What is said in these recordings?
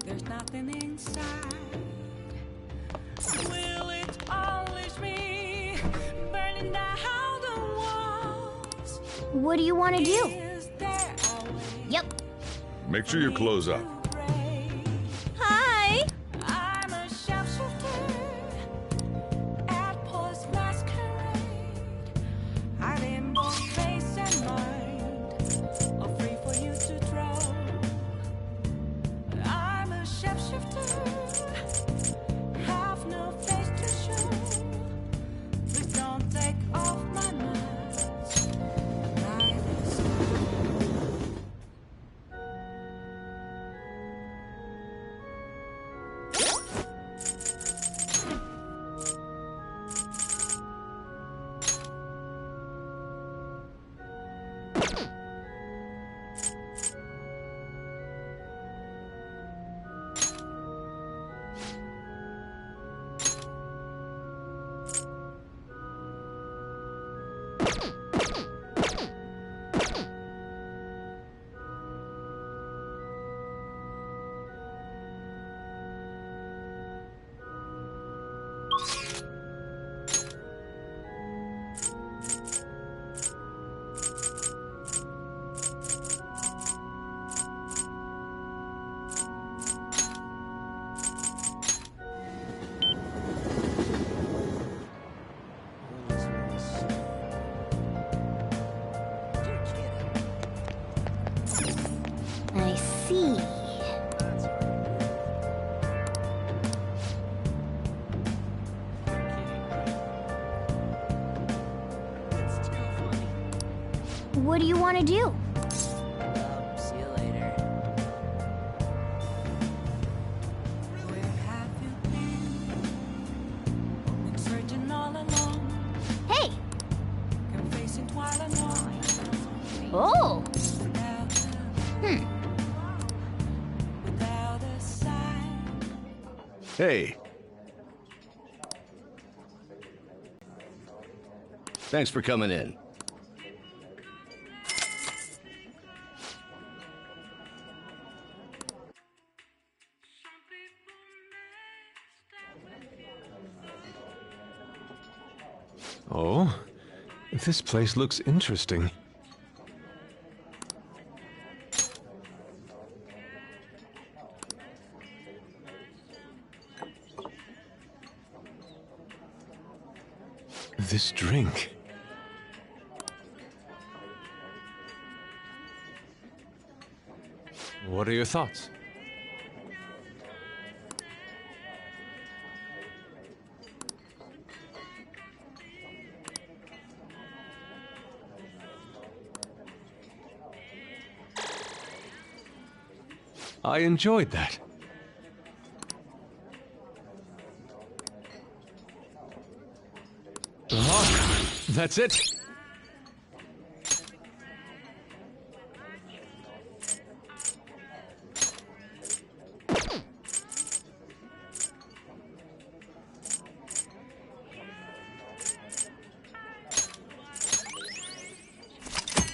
There's nothing inside. Will it unleash me, burning down the walls? What do you want to do? Yep. Make sure your clothes up. Hi! I'm a sharpshooter at Paul's masquerade. I'm in both face and mind, all free for you to draw. I'm a sharpshooter, have no face to show. Please don't take off my mask. Night is I see. What do you want to do? see you later. Where have you been? Been searching all along. Hey! Confessing twilight night. Oh! Without a sign. Hey. Thanks for coming in. Oh, this place looks interesting. This drink. What are your thoughts? I enjoyed that. That's it.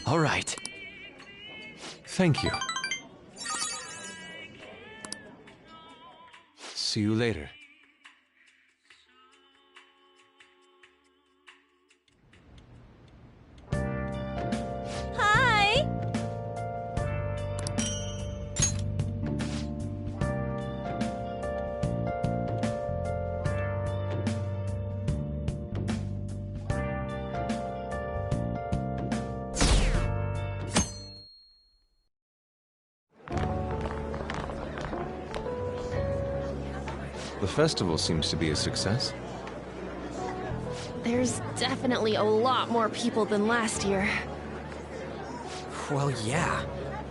All right. Thank you. See you later. Hi! The festival seems to be a success. There's definitely a lot more people than last year. Well, yeah.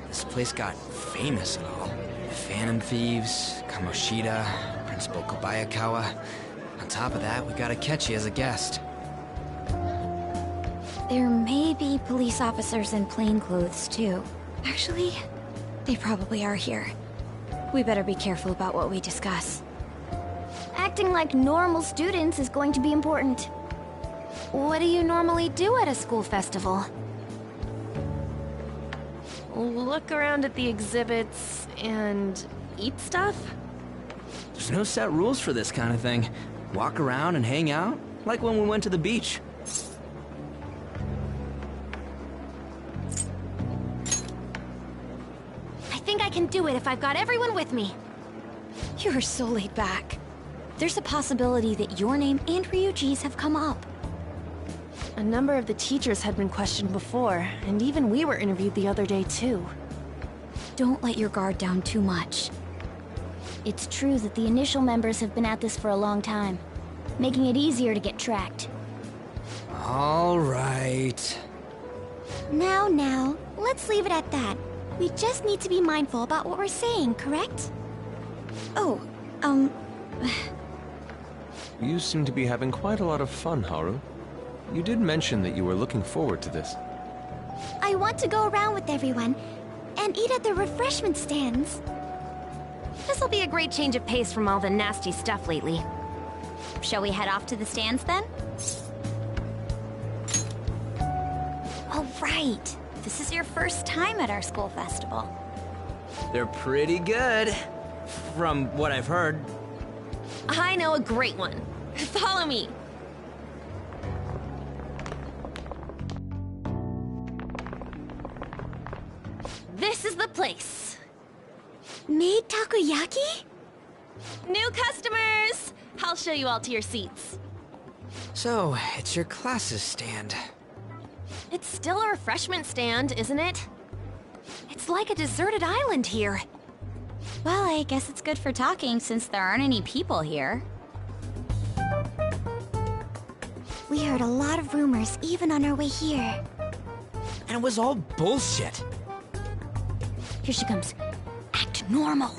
This place got famous and all. Phantom Thieves, Kamoshida, Principal Kobayakawa. On top of that, we got Akechi as a guest. There may be police officers in plainclothes, too. Actually, they probably are here. We better be careful about what we discuss. Acting like normal students is going to be important. What do you normally do at a school festival? look around at the exhibits and eat stuff? There's no set rules for this kind of thing. Walk around and hang out, like when we went to the beach. I think I can do it if I've got everyone with me. You're so laid back. There's a possibility that your name and Ryuji's have come up. A number of the teachers had been questioned before, and even we were interviewed the other day too. Don't let your guard down too much. It's true that the initial members have been at this for a long time, making it easier to get tracked. All right. Now, let's leave it at that. We just need to be mindful about what we're saying, correct? Oh, You seem to be having quite a lot of fun, Haru. You did mention that you were looking forward to this. I want to go around with everyone and eat at the refreshment stands. This'll be a great change of pace from all the nasty stuff lately. Shall we head off to the stands then? Oh, right. This is your first time at our school festival. They're pretty good, from what I've heard. I know a great one. Follow me. This is the place. Made takoyaki? New customers! I'll show you all to your seats. So, it's your class's stand. It's still a refreshment stand, isn't it? It's like a deserted island here. Well, I guess it's good for talking since there aren't any people here. We heard a lot of rumors even on our way here. And it was all bullshit. Here she comes. Act normal.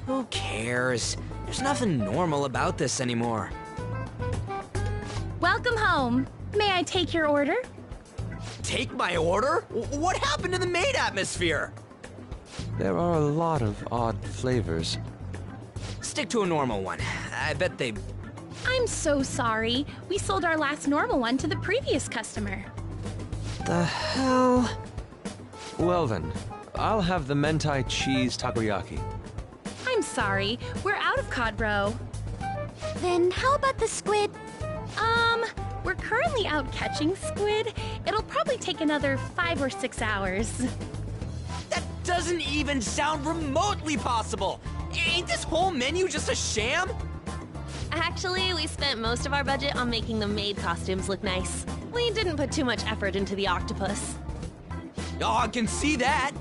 Who cares? There's nothing normal about this anymore. Welcome home. May I take your order? Take my order? What happened to the maid atmosphere? There are a lot of odd flavors. Stick to a normal one. I bet they... I'm so sorry. We sold our last normal one to the previous customer. The hell? Well then, I'll have the mentai cheese takoyaki. I'm sorry. We're out of cod roe. Then how about the squid? We're currently out catching squid. It'll probably take another 5 or 6 hours. That doesn't even sound remotely possible! Ain't this whole menu just a sham? Actually, we spent most of our budget on making the maid costumes look nice. We didn't put too much effort into the octopus. Oh, I can see that!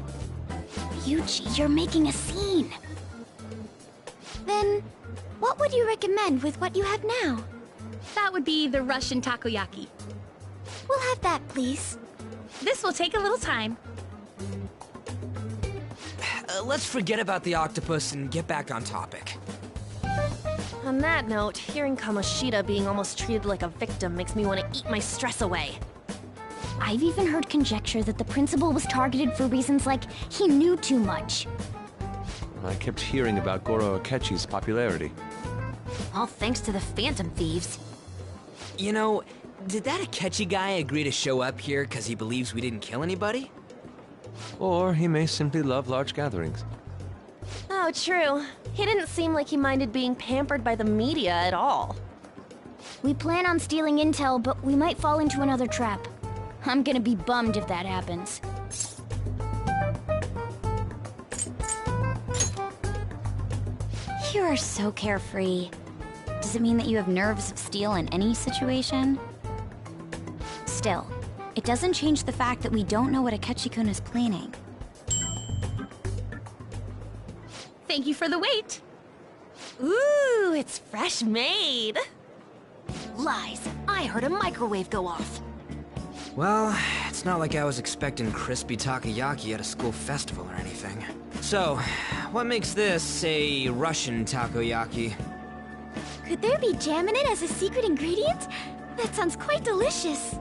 Yuji, you're making a scene. Then, what would you recommend with what you have now? That would be the Russian takoyaki. We'll have that, please. This will take a little time. Let's forget about the octopus and get back on topic. On that note, hearing Kamoshida being almost treated like a victim makes me want to eat my stress away. I've even heard conjecture that the principal was targeted for reasons like he knew too much. I kept hearing about Goro Akechi's popularity. All thanks to the Phantom Thieves. You know, did that Akechi guy agree to show up here because he believes we didn't kill anybody? Or he may simply love large gatherings. Oh, true. He didn't seem like he minded being pampered by the media at all. We plan on stealing intel, but we might fall into another trap. I'm gonna be bummed if that happens. You are so carefree. Does it mean that you have nerves of steel in any situation? Still, it doesn't change the fact that we don't know what Akechi-kun is planning. Thank you for the wait. Ooh, it's fresh made. Lies. I heard a microwave go off. Well, it's not like I was expecting crispy takoyaki at a school festival or anything. So, what makes this a Russian takoyaki? Could there be jam in it as a secret ingredient? That sounds quite delicious.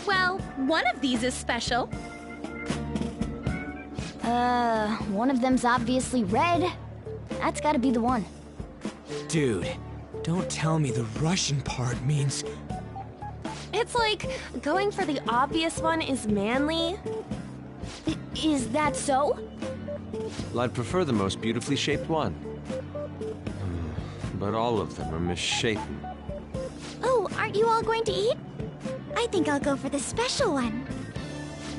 Well, one of these is special. One of them's obviously red. That's gotta be the one. Dude, don't tell me the Russian part means... It's like going for the obvious one is manly. Is that so? Well, I'd prefer the most beautifully shaped one. But all of them are misshapen. Oh, aren't you all going to eat? I think I'll go for the special one.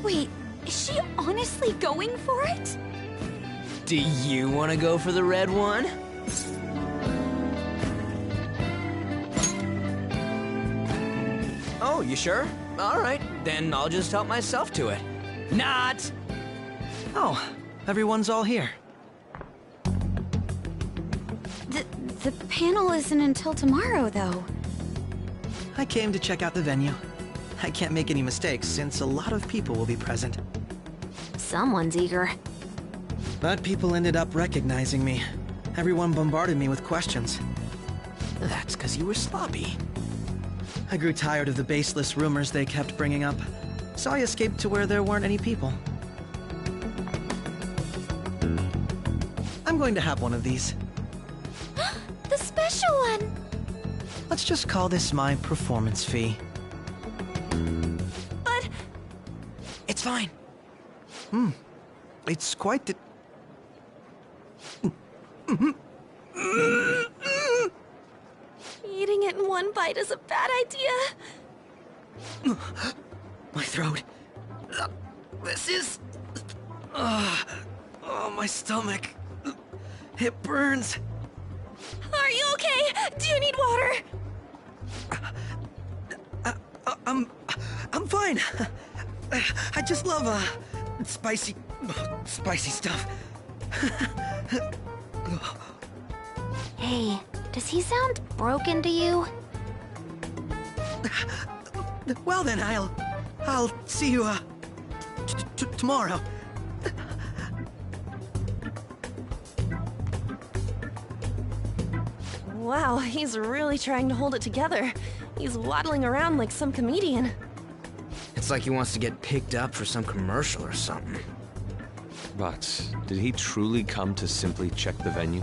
Wait, is she honestly going for it? Do you want to go for the red one? Oh, you sure? All right, then I'll just help myself to it. Not! Oh, everyone's all here. The panel isn't until tomorrow, though. I came to check out the venue. I can't make any mistakes since a lot of people will be present. Someone's eager. But people ended up recognizing me. Everyone bombarded me with questions. That's because you were sloppy. I grew tired of the baseless rumors they kept bringing up, so I escaped to where there weren't any people. I'm going to have one of these. The special one! Let's just call this my performance fee. But... It's fine. It's quite the... Eating it in one bite is a bad idea. My throat. This is... oh, my stomach. It burns. Are you okay? Do you need water? I'm fine. I just love, spicy stuff. Hey, does he sound broken to you? Well then, I'll see you, tomorrow. Wow, he's really trying to hold it together. He's waddling around like some comedian. It's like he wants to get picked up for some commercial or something. But did he truly come to simply check the venue?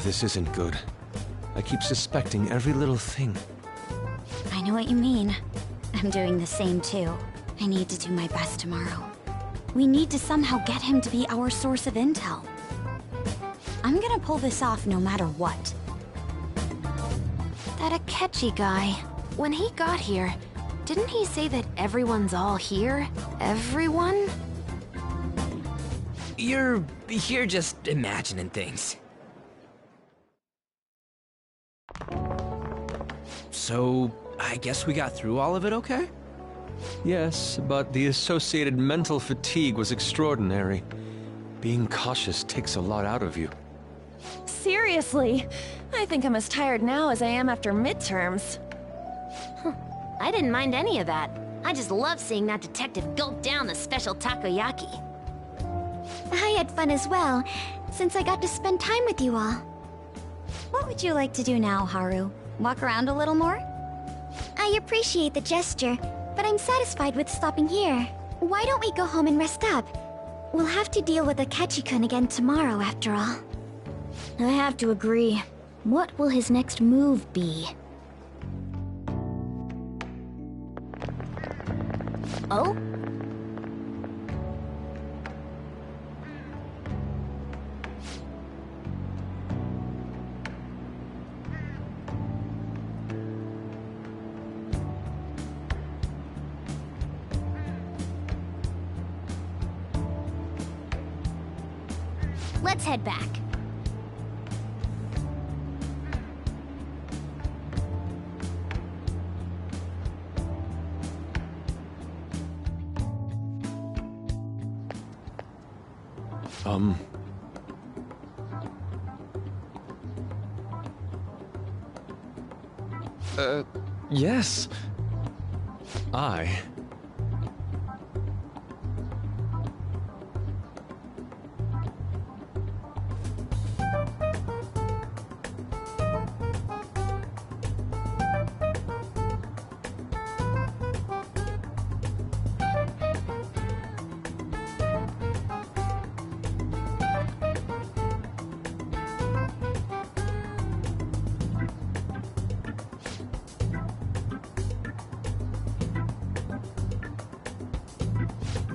This isn't good. I keep suspecting every little thing. I know what you mean. I'm doing the same too. I need to do my best tomorrow. We need to somehow get him to be our source of intel. I'm gonna pull this off no matter what. That Akechi guy, when he got here, didn't he say that everyone's all here? Everyone? You're just imagining things. So, I guess we got through all of it okay? Yes, but the associated mental fatigue was extraordinary. Being cautious takes a lot out of you. Seriously, I think I'm as tired now as I am after midterms. I didn't mind any of that. I just love seeing that detective gulp down the special takoyaki. I had fun as well, since I got to spend time with you all. What would you like to do now, Haru? Walk around a little more? I appreciate the gesture, but I'm satisfied with stopping here. Why don't we go home and rest up? We'll have to deal with Akechi-kun again tomorrow, after all. I have to agree. What will his next move be? Oh? Let's head back. Yes. I...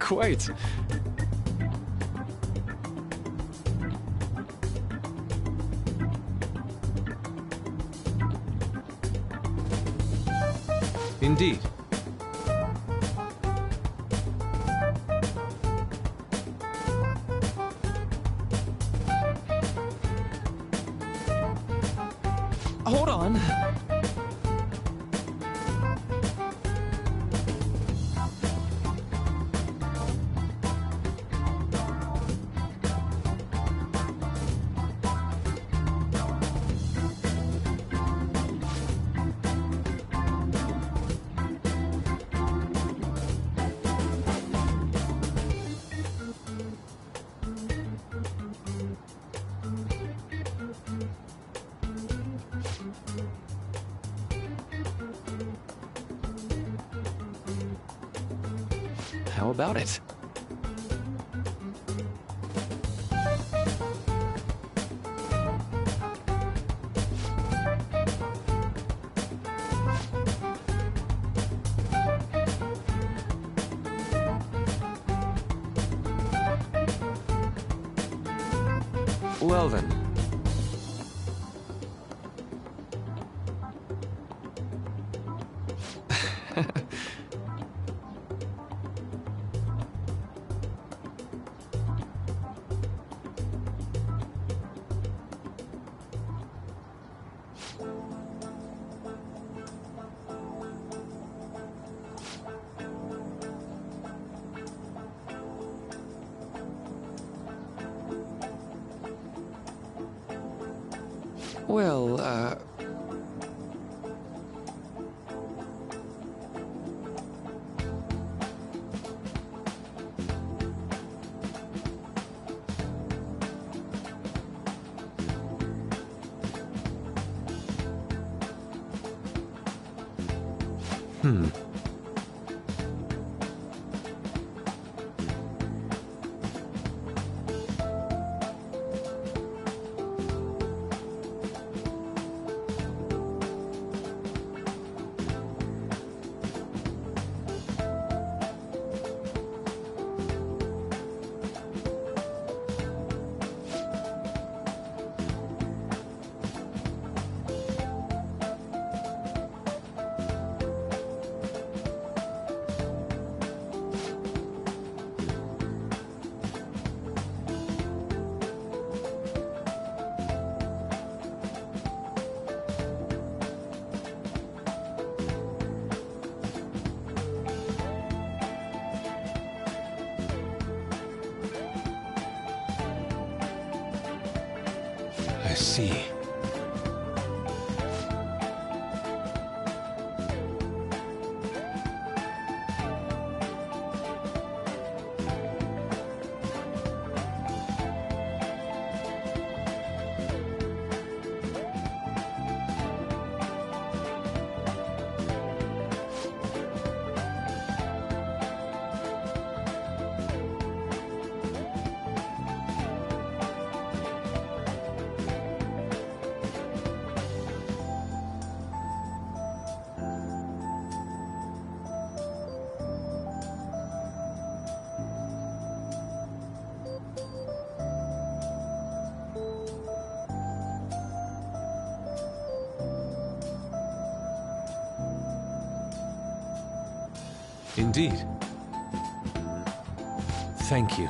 Quite. Indeed. Hold on. How about it? Well then. Well, I see. Indeed. Thank you.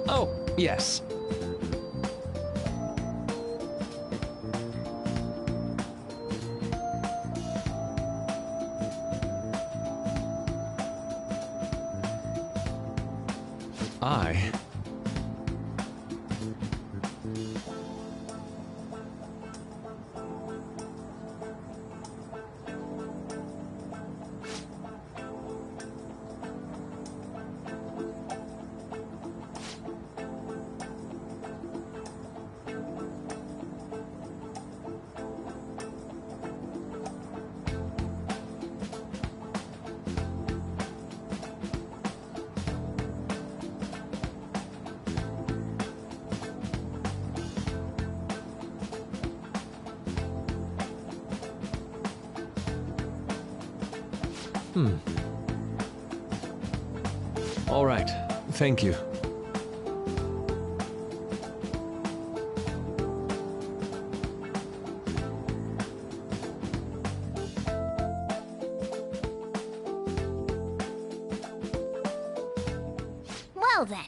Oh, yes. I... All right. Thank you. Well then.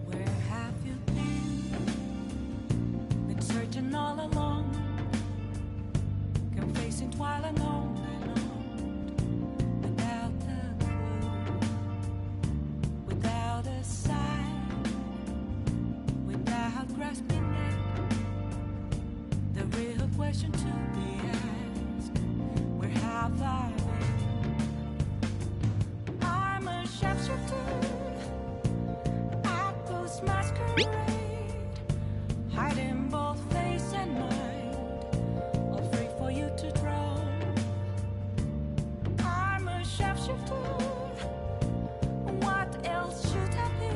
Where have you been? Been searching all along, confessing while alone and on, without a clue, without a sign, without grasping it. The real question to be asked: where have I been? I'm a sharpshooter. Masquerade, hiding both face and mind, all free for you to draw. I'm a sharpshooter. What else should I be?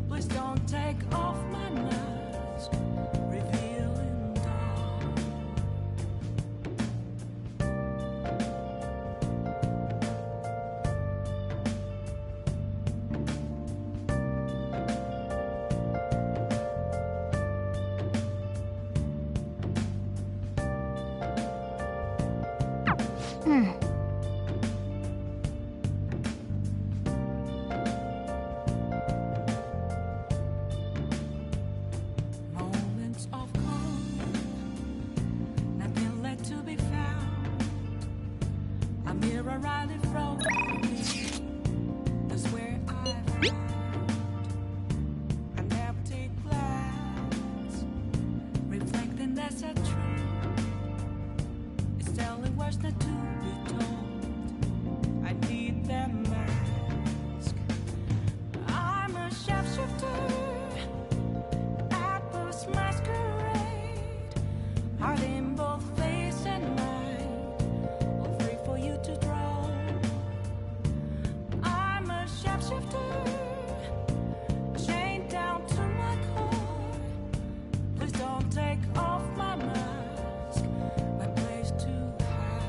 Please don't take off my mask, revealing dawn. Moments of calm, nothing left to be found. A mirror right in front of me, that's where I found an empty glass, reflecting that's a truth. It's telling words not to be told. I need that mask. I'm a sharpshooter. Masquerade, hiding both face and mind, all free for you to draw. I'm a sharpshooter, chained down to my core. Please don't take off my mask, my place to hide.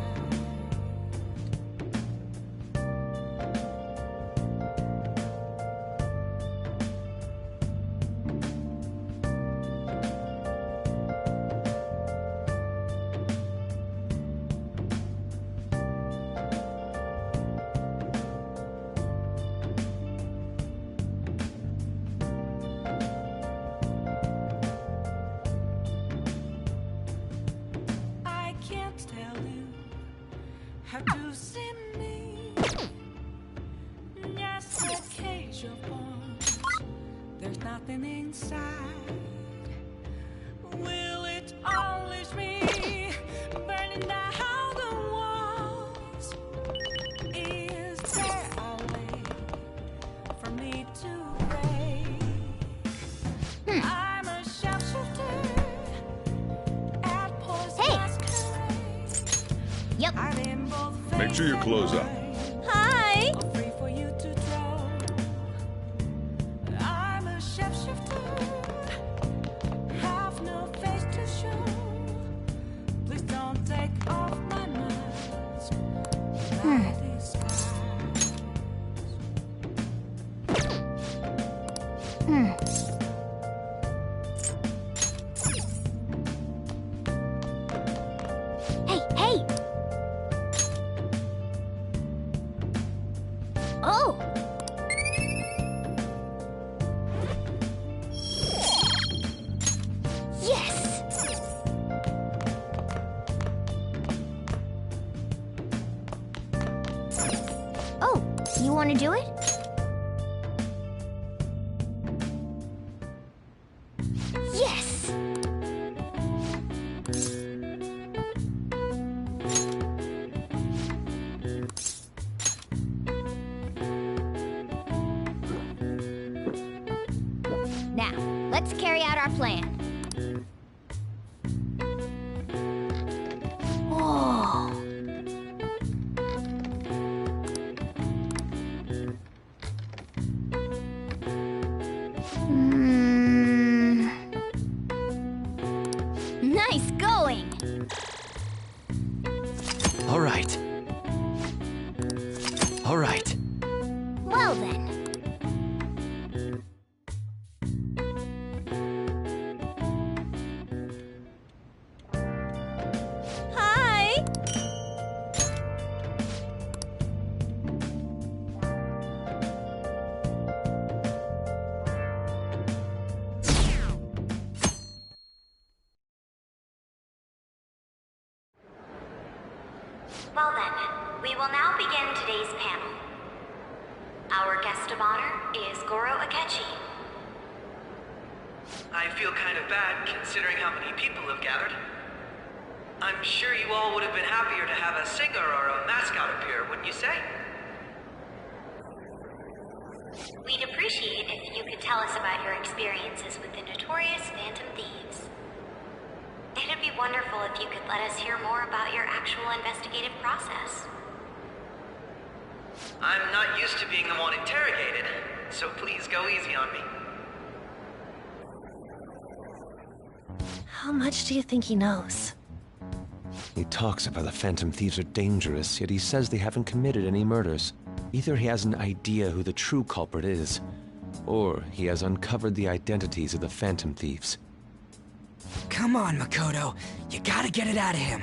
I can't tell you how to see me. Just a cage of bones. There's nothing inside. Will it always be burning down the walls? Is there a way for me to break? I'm a sharpshooter. Yep. Make sure your clothes up. Hi! Free for you to draw. I'm a shapeshifter. Have no face to show. Please don't take off my mask. My disguise. Hey, hey! Oh! Yes! Oh, you want to do it? Yes! Now, let's carry out our plan. Oh. Nice going! All right. All right. Well then. Hi! Well then, we will now begin today's panel. Our guest of honor is Akechi. I feel kind of bad considering how many people have gathered. I'm sure you all would have been happier to have a singer or a mascot appear, wouldn't you say? We'd appreciate if you could tell us about your experiences with the notorious Phantom Thieves. It'd be wonderful if you could let us hear more about your actual investigative process. I'm not used to being the one interrogated, so please go easy on me. How much do you think he knows? He talks about the Phantom Thieves are dangerous, yet he says they haven't committed any murders. Either he has an idea who the true culprit is, or he has uncovered the identities of the Phantom Thieves. Come on, Makoto. You gotta get it out of him.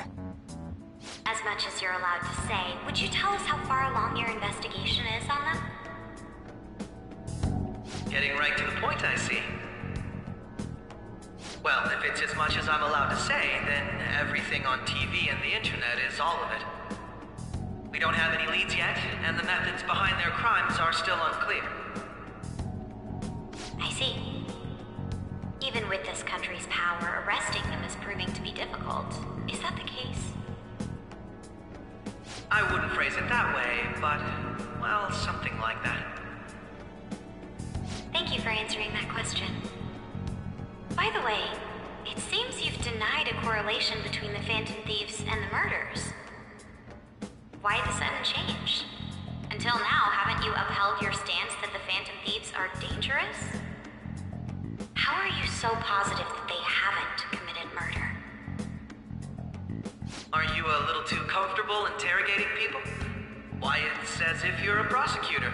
As much as you're allowed to say, would you tell us how far along your investigation is on them? Getting right to the point, I see. Well, if it's as much as I'm allowed to say, then everything on TV and the internet is all of it. We don't have any leads yet, and the methods behind their crimes are still unclear. I see. Even with this country's power, arresting them is proving to be difficult. Is that the case? I wouldn't phrase it that way, but, well, something like that. Thank you for answering that question. By the way, it seems you've denied a correlation between the Phantom Thieves and the murders. Why the sudden change? Until now, haven't you upheld your stance that the Phantom Thieves are dangerous? How are you so positive that they haven't committed murder? Are you a little too comfortable interrogating people? Why, it's as if you're a prosecutor.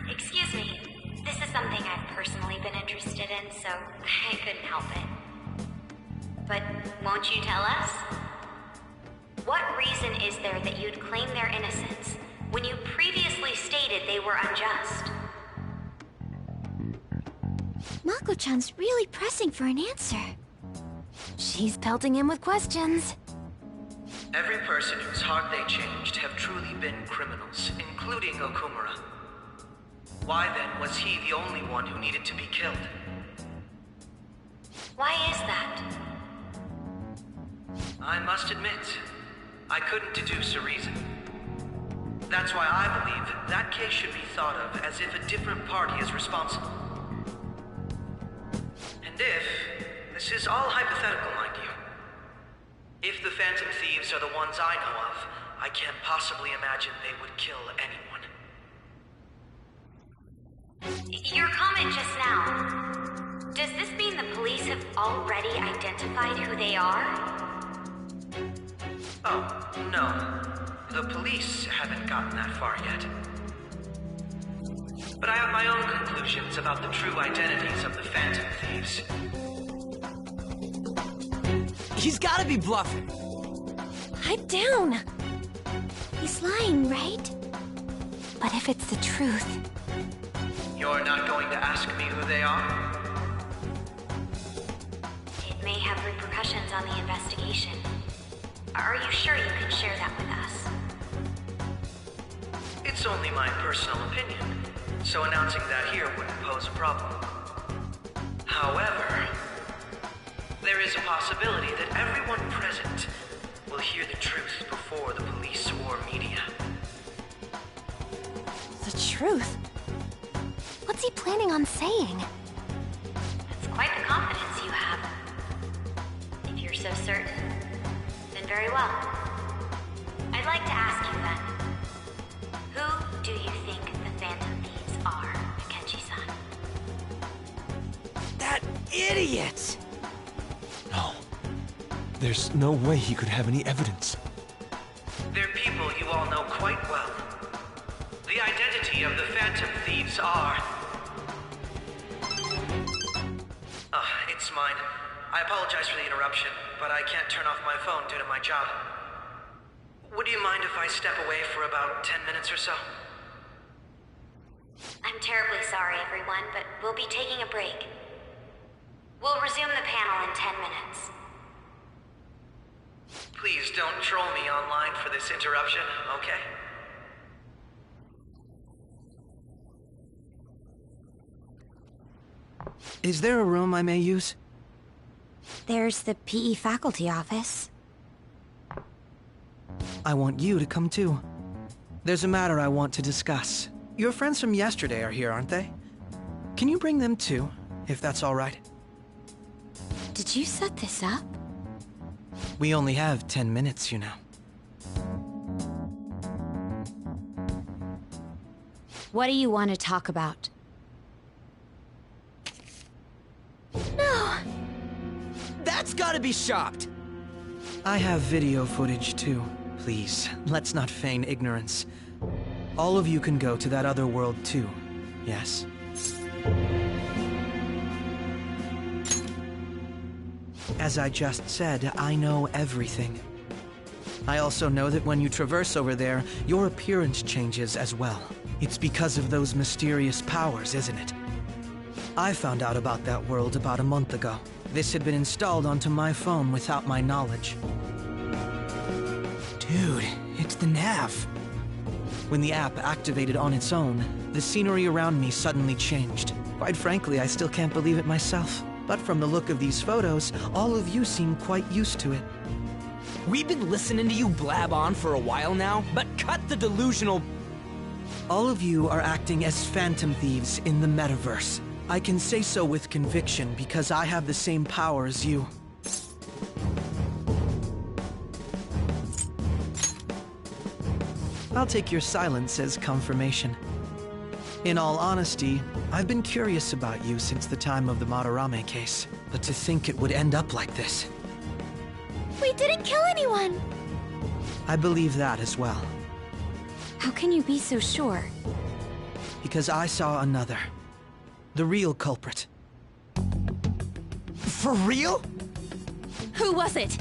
Excuse me. This is something I've personally been interested in, so I couldn't help it. But won't you tell us? What reason is there that you'd claim their innocence when you previously stated they were unjust? Mako-chan's really pressing for an answer. She's pelting him with questions. Every person whose heart they changed have truly been criminals, including Okumura. Why then was he the only one who needed to be killed? Why is that? I must admit, I couldn't deduce a reason. That's why I believe that case should be thought of as if a different party is responsible. And if, this is all hypothetical, mind you, if the Phantom Thieves are the ones I know of, I can't possibly imagine they would kill anyone. Your comment just now, does this mean the police have already identified who they are? Oh, no. The police haven't gotten that far yet. But I have my own conclusions about the true identities of the Phantom Thieves. He's gotta be bluffing. Pipe down! He's lying, right? But if it's the truth... You're not going to ask me who they are? It may have repercussions on the investigation. Are you sure you can share that with us? It's only my personal opinion, so announcing that here wouldn't pose a problem. However, there is a possibility that everyone present will hear the truth before the police or media. The truth? What's he planning on saying? It's quite the confidence you have. If you're so certain, then very well. I'd like to ask you then, who do you think the Phantom Thieves are, Akechi-san? That idiot! No. There's no way he could have any evidence. They're people you all know quite well. The identity of the Phantom Thieves are... it's mine. I apologize for the interruption, but I can't turn off my phone due to my job. Would you mind if I step away for about 10 minutes or so? I'm terribly sorry, everyone, but we'll be taking a break. We'll resume the panel in 10 minutes. Please don't troll me online for this interruption, okay? Is there a room I may use? There's the PE faculty office. I want you to come too. There's a matter I want to discuss. Your friends from yesterday are here, aren't they? Can you bring them too, if that's all right? Did you set this up? We only have 10 minutes, you know. What do you want to talk about? No! That's gotta be shopped! I have video footage too. Please, let's not feign ignorance. All of you can go to that other world too, yes? As I just said, I know everything. I also know that when you traverse over there, your appearance changes as well. It's because of those mysterious powers, isn't it? I found out about that world about a month ago. This had been installed onto my phone without my knowledge. Dude, it's the nav. When the app activated on its own, the scenery around me suddenly changed. Quite frankly, I still can't believe it myself. But from the look of these photos, all of you seem quite used to it. We've been listening to you blab on for a while now, but cut the delusional... All of you are acting as Phantom Thieves in the metaverse. I can say so with conviction because I have the same power as you. I'll take your silence as confirmation. In all honesty, I've been curious about you since the time of the Madarame case, but to think it would end up like this. We didn't kill anyone! I believe that as well. How can you be so sure? Because I saw another. The real culprit. For real? Who was it?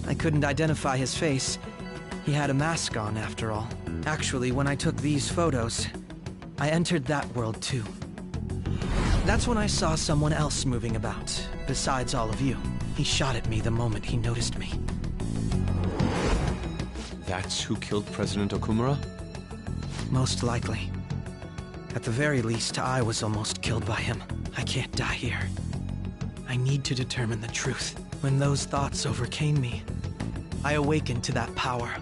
I couldn't identify his face. He had a mask on, after all. Actually, when I took these photos, I entered that world too. That's when I saw someone else moving about, besides all of you. He shot at me the moment he noticed me. That's who killed President Okumura? Most likely. At the very least, I was almost killed by him. I can't die here. I need to determine the truth. When those thoughts overcame me, I awakened to that power.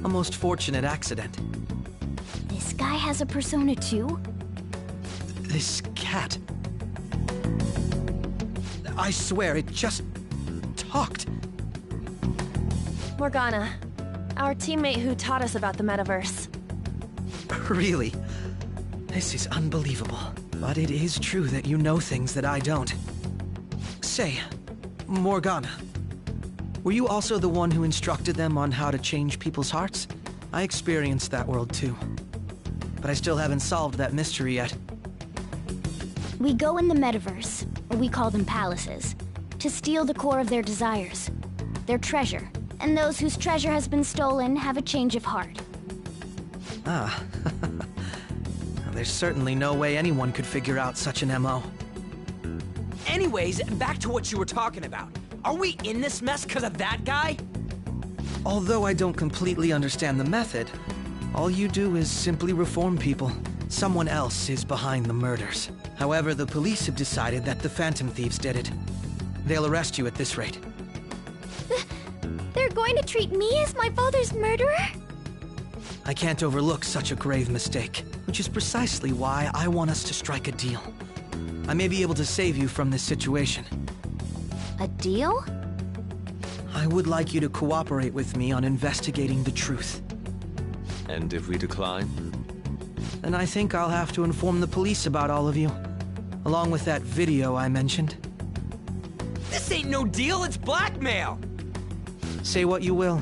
A most fortunate accident. This guy has a persona too? This cat. I swear, it just talked. Morgana, our teammate who taught us about the metaverse. Really? This is unbelievable. But it is true that you know things that I don't. Say, Morgana, were you also the one who instructed them on how to change people's hearts? I experienced that world too. But I still haven't solved that mystery yet. We go in the metaverse, or we call them palaces, to steal the core of their desires, their treasure. And those whose treasure has been stolen have a change of heart. Ah. There's certainly no way anyone could figure out such an MO. Anyways, back to what you were talking about. Are we in this mess because of that guy? Although I don't completely understand the method, all you do is simply reform people. Someone else is behind the murders. However, the police have decided that the Phantom Thieves did it. They'll arrest you at this rate. They're going to treat me as my father's murderer? I can't overlook such a grave mistake, which is precisely why I want us to strike a deal. I may be able to save you from this situation. A deal? I would like you to cooperate with me on investigating the truth. And if we decline? Then I think I'll have to inform the police about all of you, along with that video I mentioned. This ain't no deal, it's blackmail! Say what you will.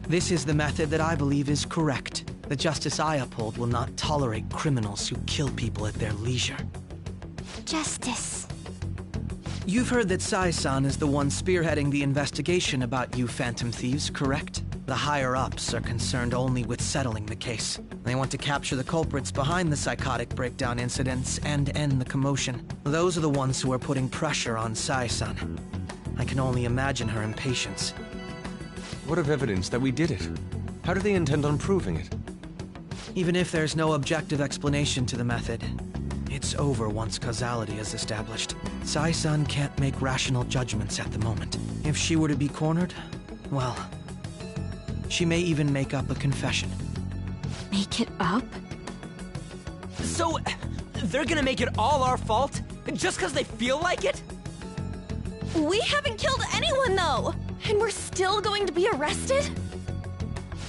This is the method that I believe is correct. The justice I uphold will not tolerate criminals who kill people at their leisure. Justice. You've heard that Sai-san is the one spearheading the investigation about you Phantom Thieves, correct? The higher-ups are concerned only with settling the case. They want to capture the culprits behind the psychotic breakdown incidents and end the commotion. Those are the ones who are putting pressure on Sai-san. I can only imagine her impatience. What of evidence that we did it? How do they intend on proving it? Even if there's no objective explanation to the method, it's over once causality is established. Sai-san can't make rational judgments at the moment. If she were to be cornered, well, she may even make up a confession. Make it up? So, they're gonna make it all our fault? Just because they feel like it? We haven't killed anyone, though! And we're still going to be arrested?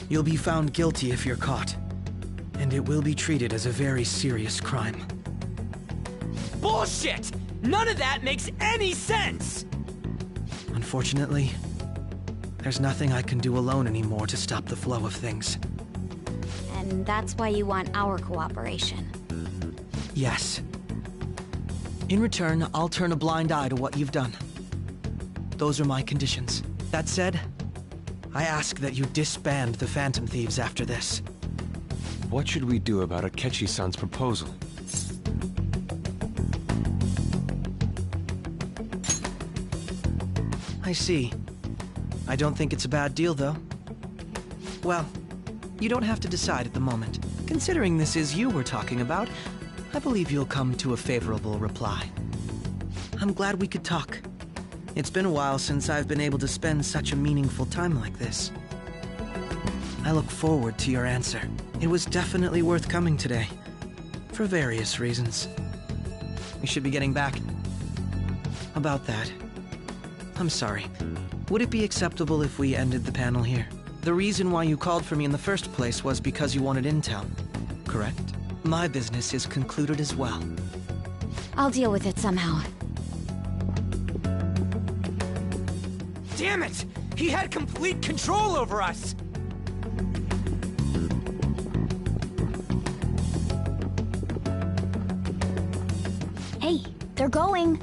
You'll be found guilty if you're caught. And it will be treated as a very serious crime. Bullshit! None of that makes any sense! Unfortunately, there's nothing I can do alone anymore to stop the flow of things. And that's why you want our cooperation. Yes. In return, I'll turn a blind eye to what you've done. Those are my conditions. That said, I ask that you disband the Phantom Thieves after this. What should we do about Akechi-san's proposal? I see. I don't think it's a bad deal, though. Well, you don't have to decide at the moment. Considering this is you we're talking about, I believe you'll come to a favorable reply. I'm glad we could talk. It's been a while since I've been able to spend such a meaningful time like this. I look forward to your answer. It was definitely worth coming today, for various reasons. We should be getting back. About that, I'm sorry. Would it be acceptable if we ended the panel here? The reason why you called for me in the first place was because you wanted intel, correct? My business is concluded as well. I'll deal with it somehow. Damn it! He had complete control over us! Hey, they're going.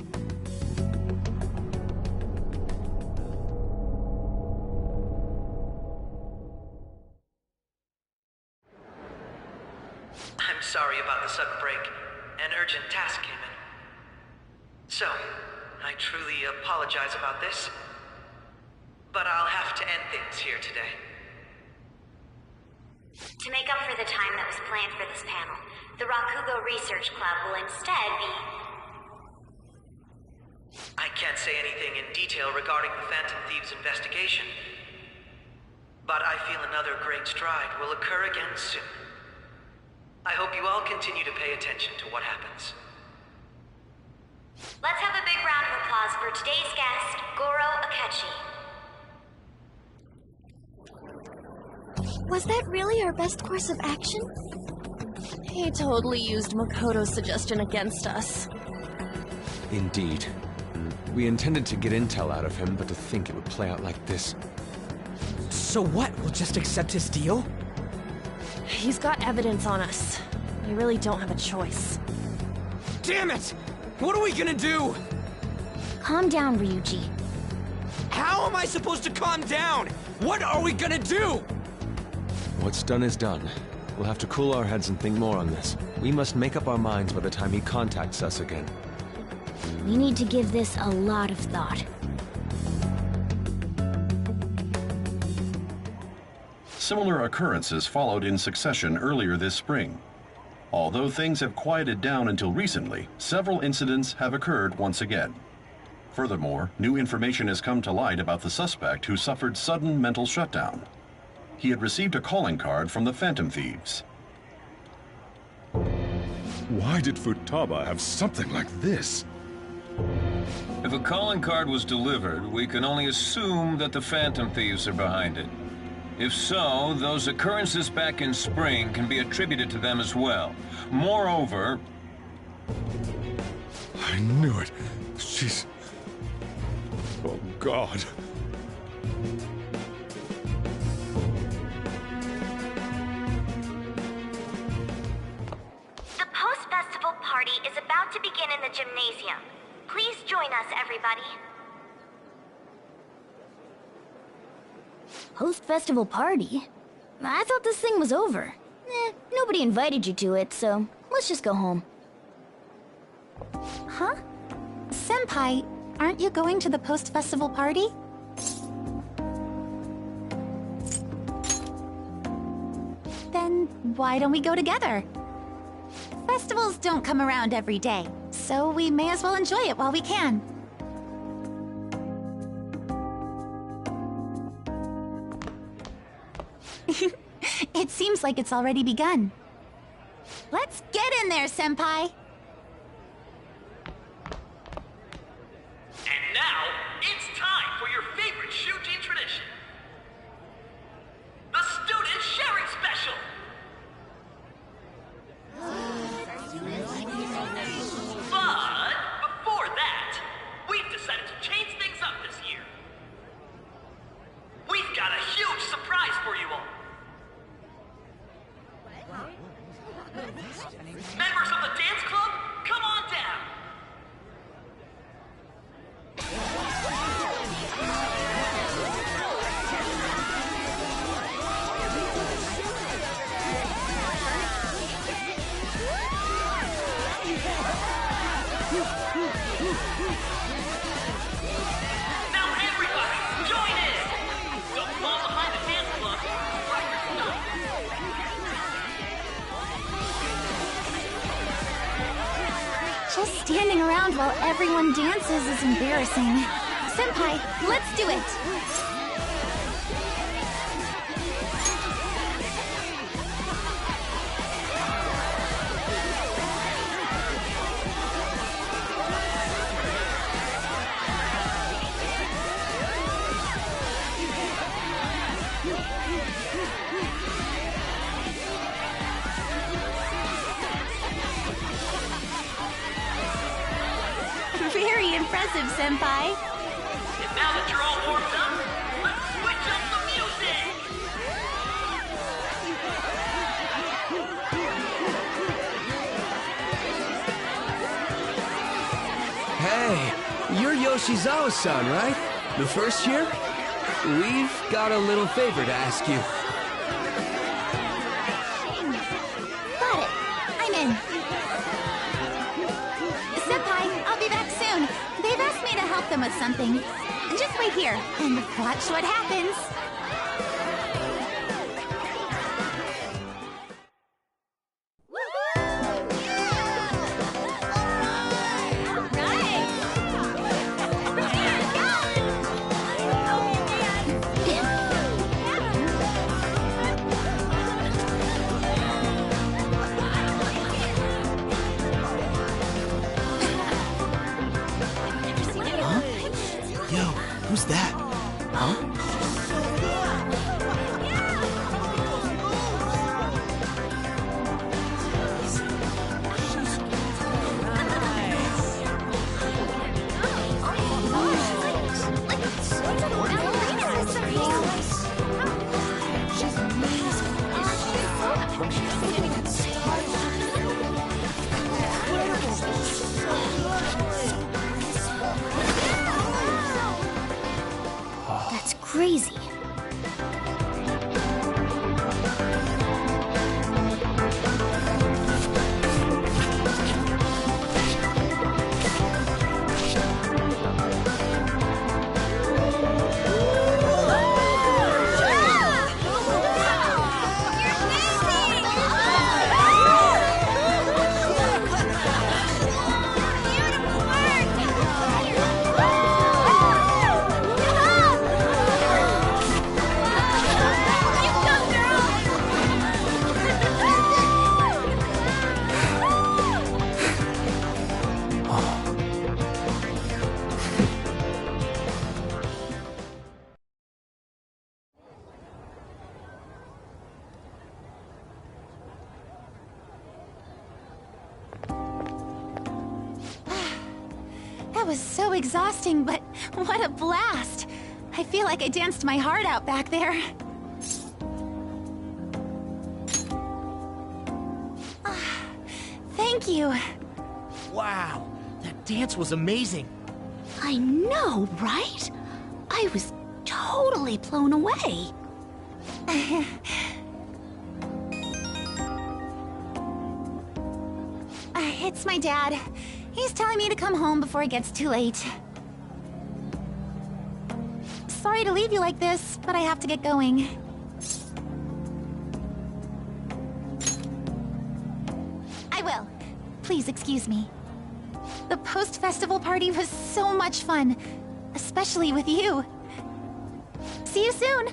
I'm sorry about the sudden break. An urgent task came in. So, I truly apologize about this. But I'll have to end things here today. To make up for the time that was planned for this panel, the Rakugo Research Club will instead be... I can't say anything in detail regarding the Phantom Thieves investigation. But I feel another great stride will occur again soon. I hope you all continue to pay attention to what happens. Let's have a big round of applause for today's guest, Goro Akechi. Was that really our best course of action? He totally used Makoto's suggestion against us. Indeed. We intended to get intel out of him, but to think it would play out like this. So what? We'll just accept his deal? He's got evidence on us. We really don't have a choice. Damn it! What are we gonna do? Calm down, Ryuji. How am I supposed to calm down? What are we gonna do? What's done is done. We'll have to cool our heads and think more on this. We must make up our minds by the time he contacts us again. We need to give this a lot of thought. Similar occurrences followed in succession earlier this spring. Although things have quieted down until recently, several incidents have occurred once again. Furthermore, new information has come to light about the suspect who suffered sudden mental shutdown. he had received a calling card from the Phantom Thieves. Why did Futaba have something like this? If a calling card was delivered, we can only assume that the Phantom Thieves are behind it. If so, those occurrences back in spring can be attributed to them as well. Moreover... I knew it. She's... Oh, God. The post-festival party is about to begin in the gymnasium. Please join us, everybody. Post-festival party? I thought this thing was over. Nobody invited you to it, so let's just go home. Huh? Senpai, aren't you going to the post-festival party? Then why don't we go together? Festivals don't come around every day, so we may as well enjoy it while we can. It seems like it's already begun. Let's get in there, Senpai! And now, it's time for your favorite Shuji tradition. The Student Sharing Special! But, before that, we've decided to change things up this year. We've got a huge surprise for you all. Members of the dance club, come on down! Now everybody, join in! Don't fall behind the dance club. Right your stuff. Just standing around while everyone dances is embarrassing. Senpai, let's do it! Very impressive, Senpai. And now that you're all warmed up, let's switch up the music! Hey, you're Yoshizawa-san, right? The first year? We've got a little favor to ask you. Got it. I'm in. Senpai, I'll be back soon. They've asked me to help them with something. Just wait here and watch what happens. Who's that? Huh? That was so exhausting, but what a blast! I feel like I danced my heart out back there. Thank you. Wow, that dance was amazing. I know, right? I was totally blown away. It's my dad. He's telling me to come home before it gets too late. Sorry to leave you like this, but I have to get going. I will. Please excuse me. The post-festival party was so much fun, especially with you. See you soon!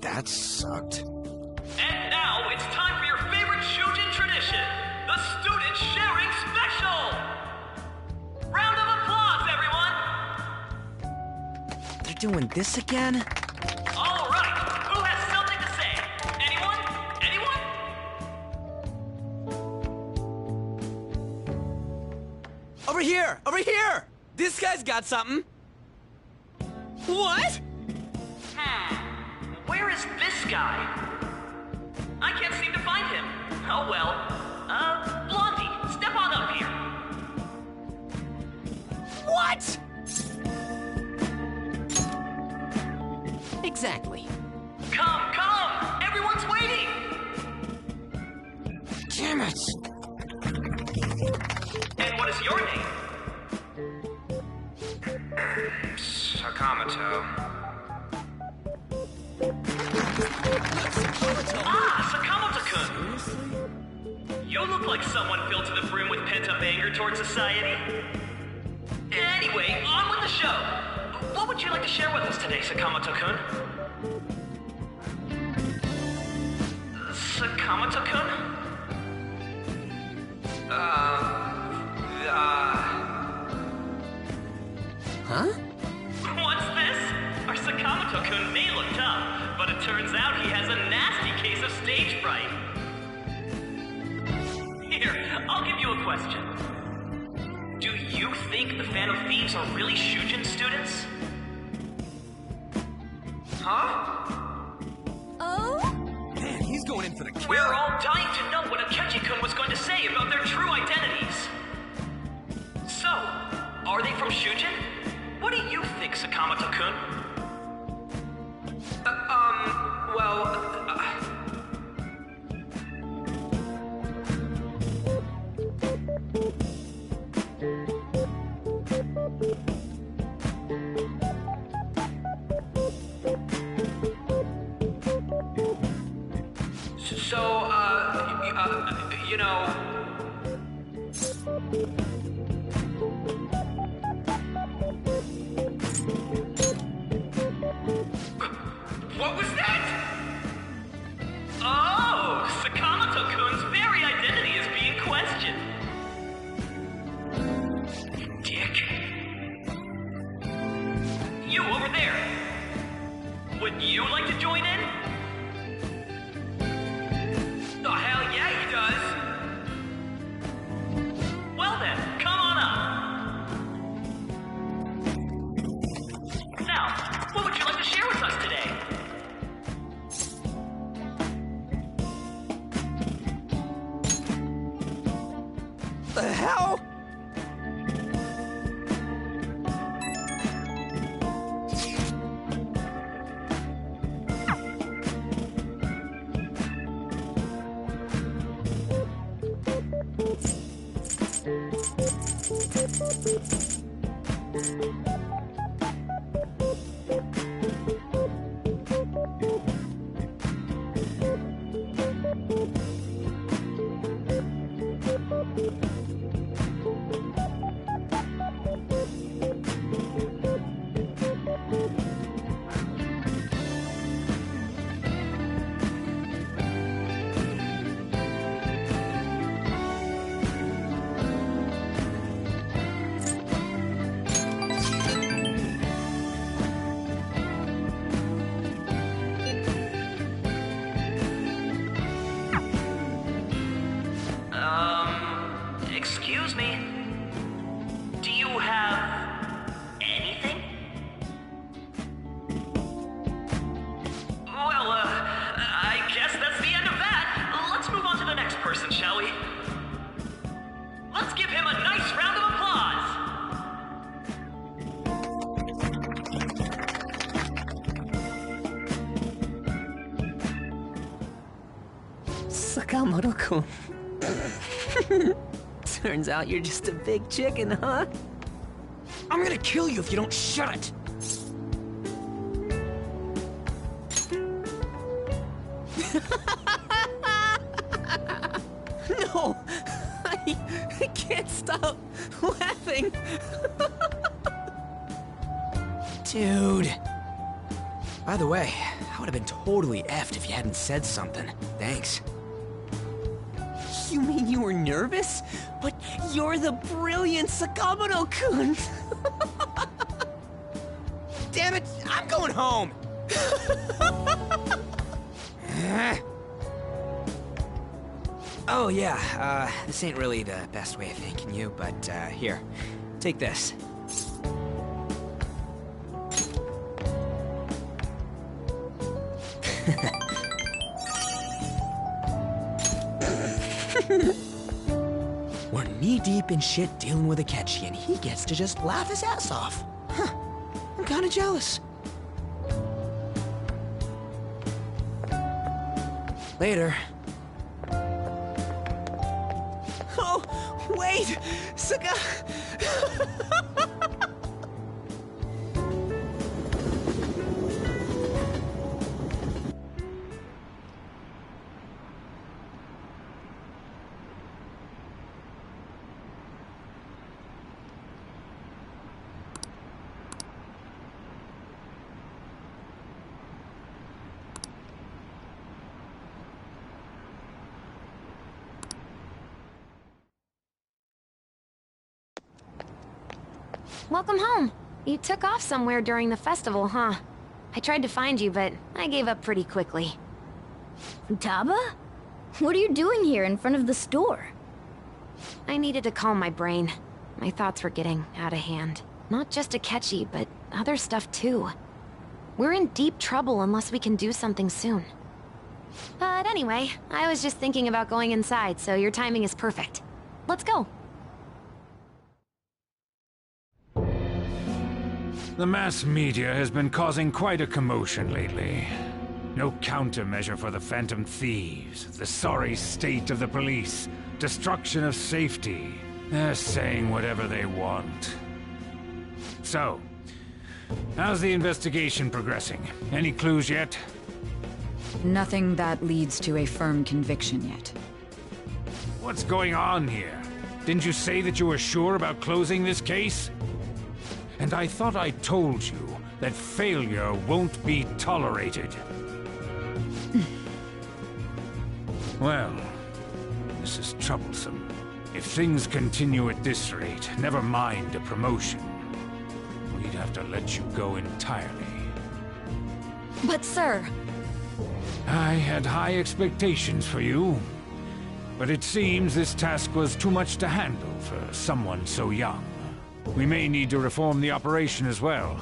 That sucked. And now it's time for your favorite Shujin tradition, the Student Sharing Special! Round of applause, everyone! They're doing this again? All right, who has something to say? Anyone? Anyone? Over here! Over here! This guy's got something. What? Where is this guy? I can't seem to find him. Oh well. Blondie, step on up here. What? Exactly. Come, come! Everyone's waiting! Damn it! And what is your name? Sakamoto. Sakamoto-kun! You look like someone filled to the brim with pent-up anger towards society. Anyway, on with the show. What would you like to share with us today, Sakamoto-kun? Sakamoto-kun? Huh? What's this? Our Sakamoto-kun may look tough, but it turns out he has a nasty case of stage fright. Here, I'll give you a question. Do you think the Phantom Thieves are really Shujin students? Huh? Oh? Man, he's going in for the kill. We're all dying to know what Akechi-kun was going to say about their true identities. So, are they from Shujin? What do you think, Sakamoto-kun? you know... What was that? Oh, Sakamoto-kun's very identity is being questioned. Dick. You over there. Would you like to join in? Oh, hell yeah, he does. Well then, come on up. Now, what would you like to share with us today? The hell? Excuse me. Do you have anything? Well, I guess that's the end of that. Let's move on to the next person, shall we? Let's give him a nice round of applause. Sakamoto-kun. Turns out you're just a big chicken, huh? I'm gonna kill you if you don't shut it! No! I can't stop laughing! Dude. By the way, I would have been totally effed if you hadn't said something. Thanks. You mean you were nervous? But you're the brilliant Sakamoto-kun! Damn it, I'm going home! Oh yeah, this ain't really the best way of thanking you, but here, take this. We're knee-deep in shit dealing with Akechi, and he gets to just laugh his ass off. Huh. I'm kinda jealous. Later. Oh, wait! Saka... Welcome home. You took off somewhere during the festival, huh? I tried to find you, but I gave up pretty quickly. Futaba? What are you doing here in front of the store? I needed to calm my brain. My thoughts were getting out of hand. Not just Akechi, but other stuff too. We're in deep trouble unless we can do something soon. But anyway, I was just thinking about going inside, so your timing is perfect. Let's go. The mass media has been causing quite a commotion lately. No countermeasure for the Phantom Thieves, the sorry state of the police, destruction of safety. They're saying whatever they want. So, how's the investigation progressing? Any clues yet? Nothing that leads to a firm conviction yet. What's going on here? Didn't you say that you were sure about closing this case? And I thought I told you that failure won't be tolerated. Well, this is troublesome. If things continue at this rate, never mind a promotion. We'd have to let you go entirely. But sir... I had high expectations for you. But it seems this task was too much to handle for someone so young. We may need to reform the operation as well,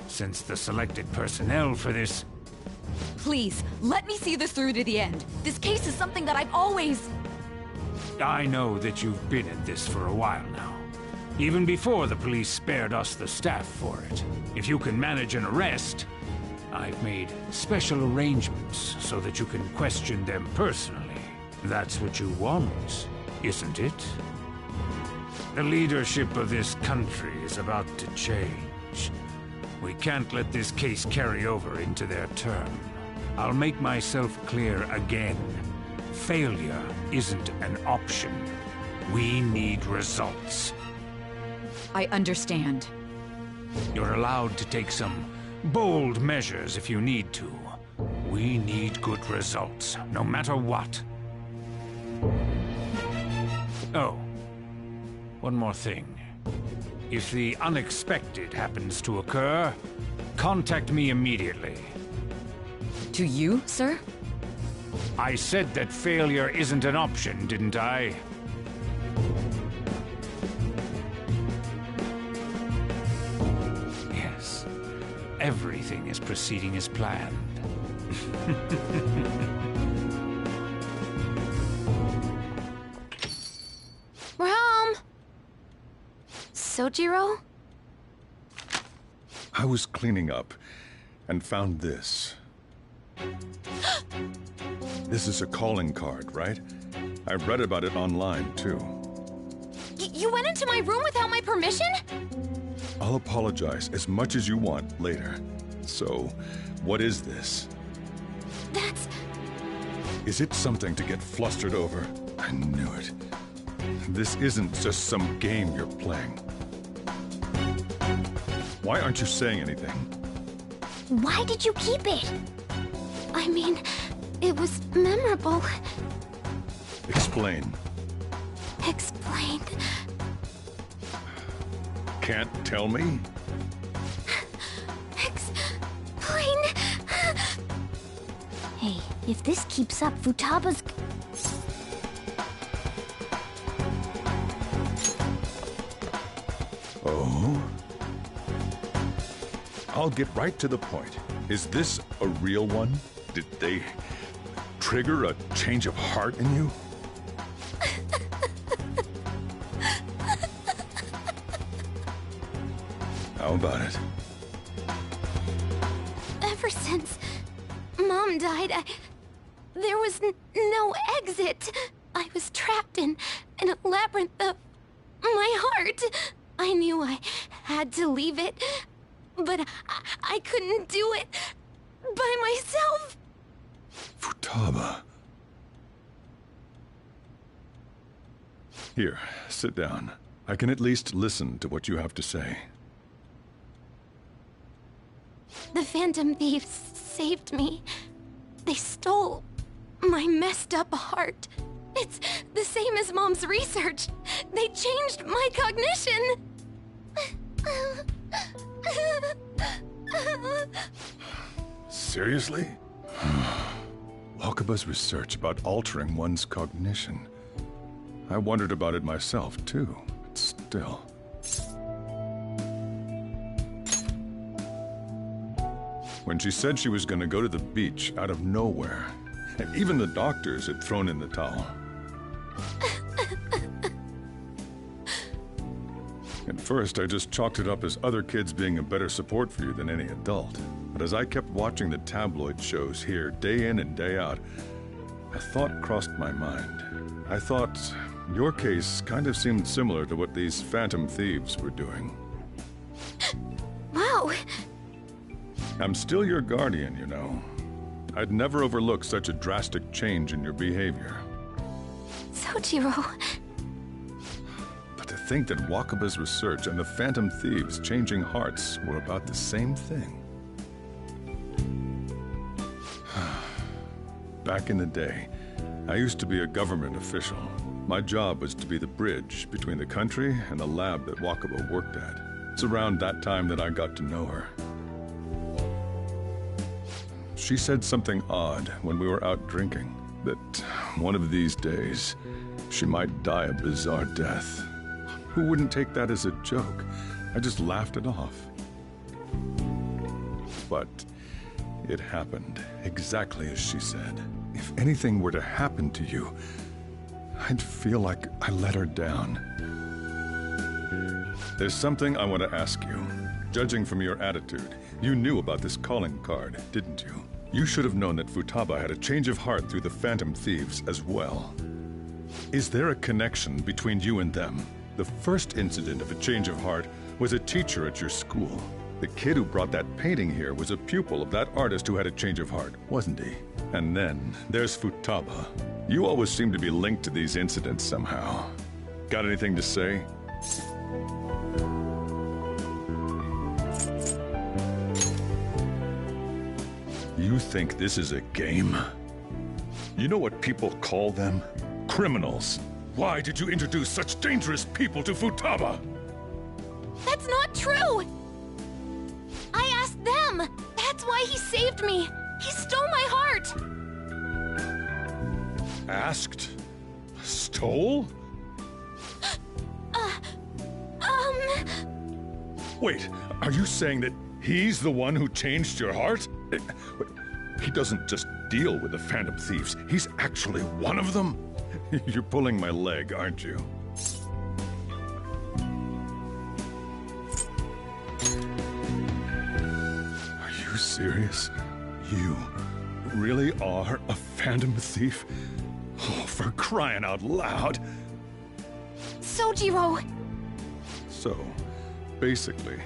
since the selected personnel for this... Please, let me see this through to the end. This case is something that I've always... I know that you've been at this for a while now. Even before the police spared us the staff for it. If you can manage an arrest, I've made special arrangements so that you can question them personally. That's what you want, isn't it? The leadership of this country is about to change. We can't let this case carry over into their term. I'll make myself clear again. Failure isn't an option. We need results. I understand. You're allowed to take some bold measures if you need to. We need good results, no matter what. Oh, one more thing. If the unexpected happens to occur, contact me immediately. To you, sir? I said that failure isn't an option, didn't I? Yes. Everything is proceeding as planned. We're home! Sojiro? I was cleaning up and found this. This is a calling card, right? I read about it online, too. You went into my room without my permission? I'll apologize as much as you want later. So, what is this? That's... Is it something to get flustered over? I knew it. This isn't just some game you're playing. Why aren't you saying anything? Why did you keep it? I mean, it was memorable. Explain. Explain. Can't tell me? Explain. Hey, if this keeps up, Futaba's... Oh? I'll get right to the point. Is this a real one? Did they trigger a change of heart in you? How about it? Ever since Mom died, there was no exit. I was trapped in a labyrinth of my heart. I knew I had to leave it, but I couldn't do it by myself. Futaba. Here, sit down. I can at least listen to what you have to say. The Phantom Thieves saved me. They stole my messed up heart. It's the same as Mom's research. They changed my cognition. Seriously? Wakaba's research about altering one's cognition. I wondered about it myself, too, but still. When she said she was going to go to the beach out of nowhere, and even the doctors had thrown in the towel. At first, I just chalked it up as other kids being a better support for you than any adult. But as I kept watching the tabloid shows here, day in and day out, a thought crossed my mind. I thought your case kind of seemed similar to what these Phantom Thieves were doing. Wow. I'm still your guardian, you know. I'd never overlook such a drastic change in your behavior. Sojiro... But to think that Wakaba's research and the Phantom Thieves changing hearts were about the same thing. Back in the day, I used to be a government official. My job was to be the bridge between the country and the lab that Wakaba worked at. It's around that time that I got to know her. She said something odd when we were out drinking, that one of these days, she might die a bizarre death. Who wouldn't take that as a joke? I just laughed it off. But it happened exactly as she said. If anything were to happen to you, I'd feel like I let her down. There's something I want to ask you. Judging from your attitude, you knew about this calling card, didn't you? You should have known that Futaba had a change of heart through the Phantom Thieves as well. Is there a connection between you and them? The first incident of a change of heart was a teacher at your school. The kid who brought that painting here was a pupil of that artist who had a change of heart, wasn't he? And then there's Futaba. You always seem to be linked to these incidents somehow. Got anything to say? You think this is a game? You know what people call them? Criminals. Why did you introduce such dangerous people to Futaba? That's not true! I asked them! That's why he saved me! He stole my heart! Asked? Stole? Wait, are you saying that he's the one who changed your heart? He doesn't just deal with the Phantom Thieves, he's actually one of them? You're pulling my leg, aren't you? Are you serious? You really are a Phantom Thief? Oh, for crying out loud! Sojiro! So, basically,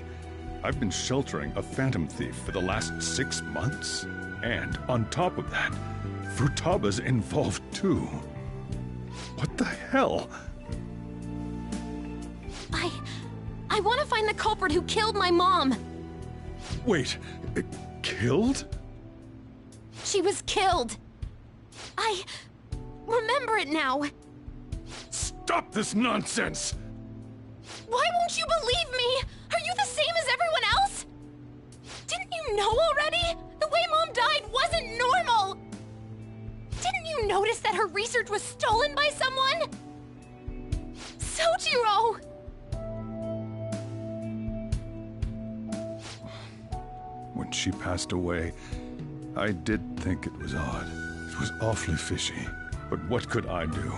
I've been sheltering a Phantom Thief for the last 6 months. And on top of that, Futaba's involved too. What the hell? I want to find the culprit who killed my mom! Wait, killed? She was killed! I remember it now! Stop this nonsense! Why won't you believe me? Are you the same as everyone else? Didn't you know already? The way Mom died wasn't normal! Didn't you notice that her research was stolen by someone? Sojiro! When she passed away, I did think it was odd. It was awfully fishy. But what could I do?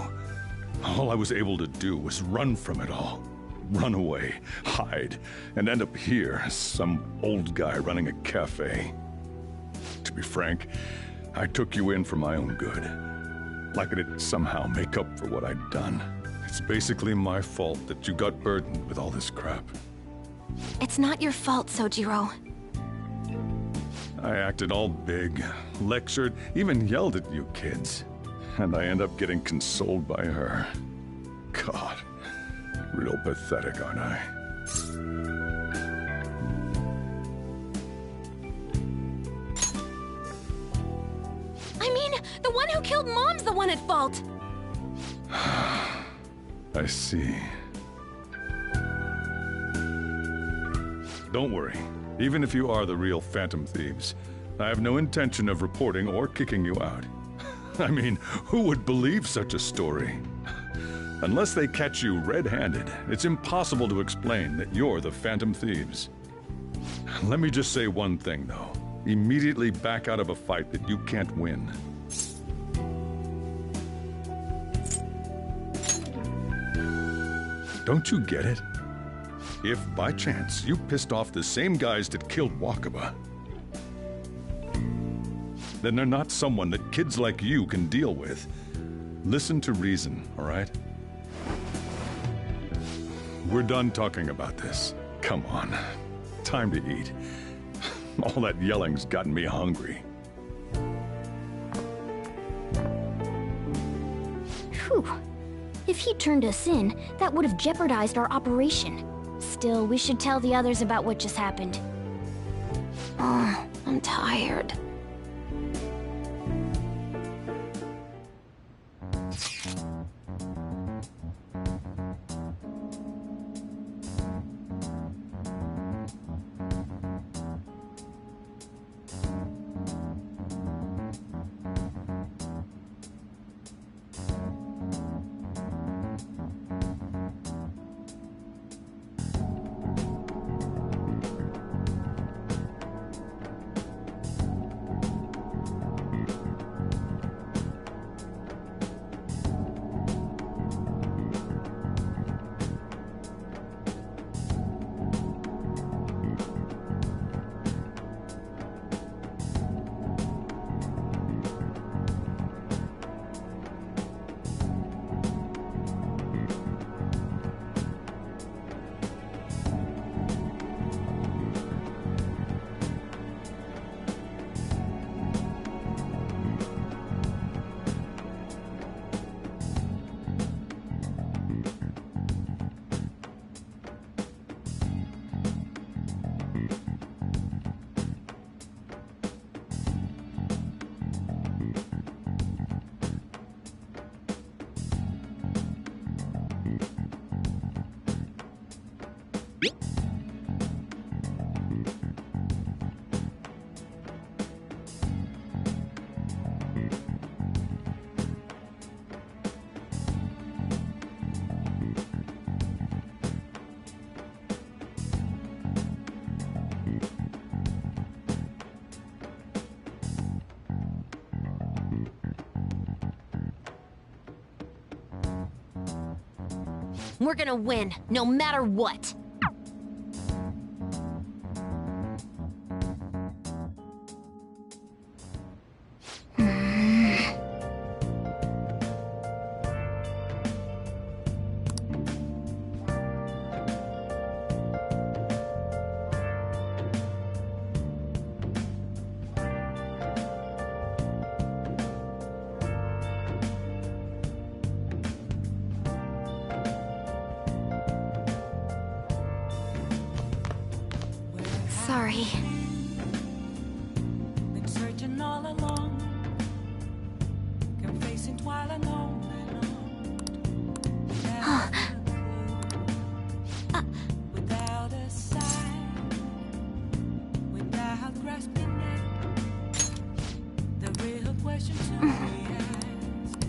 All I was able to do was run from it all. Run away, hide, and end up here, some old guy running a cafe. To be frank, I took you in for my own good. Like it'd somehow make up for what I'd done. It's basically my fault that you got burdened with all this crap. It's not your fault, Sojiro. I acted all big, lectured, even yelled at you kids. And I end up getting consoled by her. God, real pathetic, aren't I? I mean, the one who killed Mom's the one at fault! I see. Don't worry. Even if you are the real Phantom Thieves, I have no intention of reporting or kicking you out. I mean, who would believe such a story? Unless they catch you red-handed, it's impossible to explain that you're the Phantom Thieves. Let me just say one thing, though. Immediately back out of a fight that you can't win. Don't you get it? If, by chance, you pissed off the same guys that killed Wakaba, then they're not someone that kids like you can deal with. Listen to reason, all right? We're done talking about this. Come on. Time to eat. All that yelling's gotten me hungry. Whew. If he turned us in, that would have jeopardized our operation. Still, we should tell the others about what just happened. I'm tired. We're gonna win, no matter what. Sorry. Been searching all along, confessing while alone. Without a sign, without grasping it, the real question to be asked: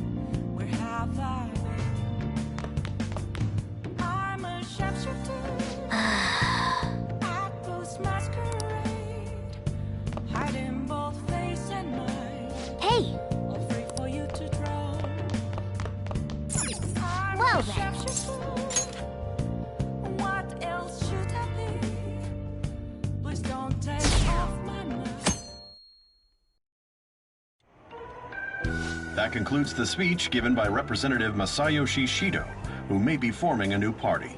where have I been? I'm a sharpshooter. Hey! Well then. What else should I be? Please don't take off my mask. That concludes the speech given by Representative Masayoshi Shido, who may be forming a new party.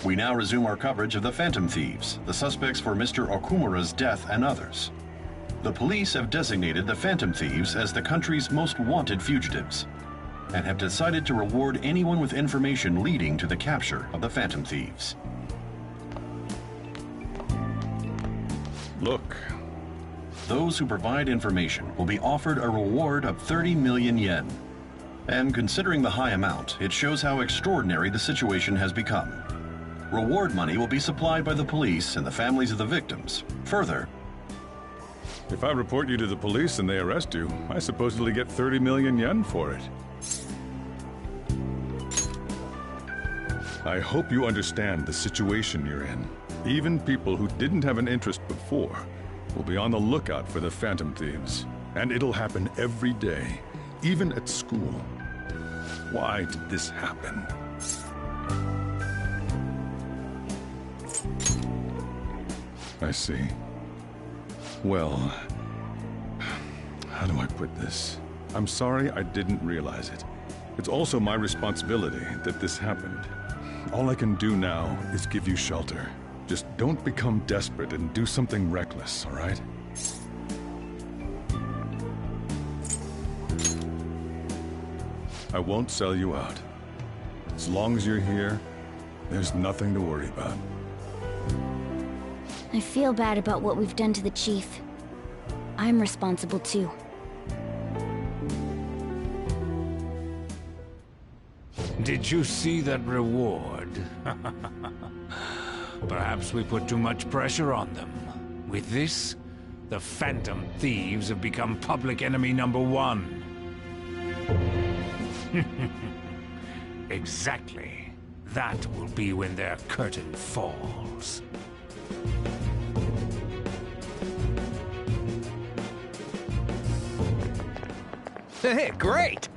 We now resume our coverage of the Phantom Thieves, the suspects for Mr. Okumura's death and others. The police have designated the Phantom Thieves as the country's most wanted fugitives, and have decided to reward anyone with information leading to the capture of the Phantom Thieves. Look. Those who provide information will be offered a reward of 30 million yen. And considering the high amount, it shows how extraordinary the situation has become. Reward money will be supplied by the police and the families of the victims. Further, if I report you to the police and they arrest you, I supposedly get 30 million yen for it. I hope you understand the situation you're in. Even people who didn't have an interest before will be on the lookout for the Phantom Thieves. And it'll happen every day, even at school. Why did this happen? I see. Well, how do I put this? I'm sorry I didn't realize it. It's also my responsibility that this happened. All I can do now is give you shelter. Just don't become desperate and do something reckless, all right? I won't sell you out. As long as you're here, there's nothing to worry about. I feel bad about what we've done to the chief. I'm responsible too. Did you see that reward? Perhaps we put too much pressure on them. With this, the Phantom Thieves have become public enemy #1. Exactly. That will be when their curtain falls. Hey, great!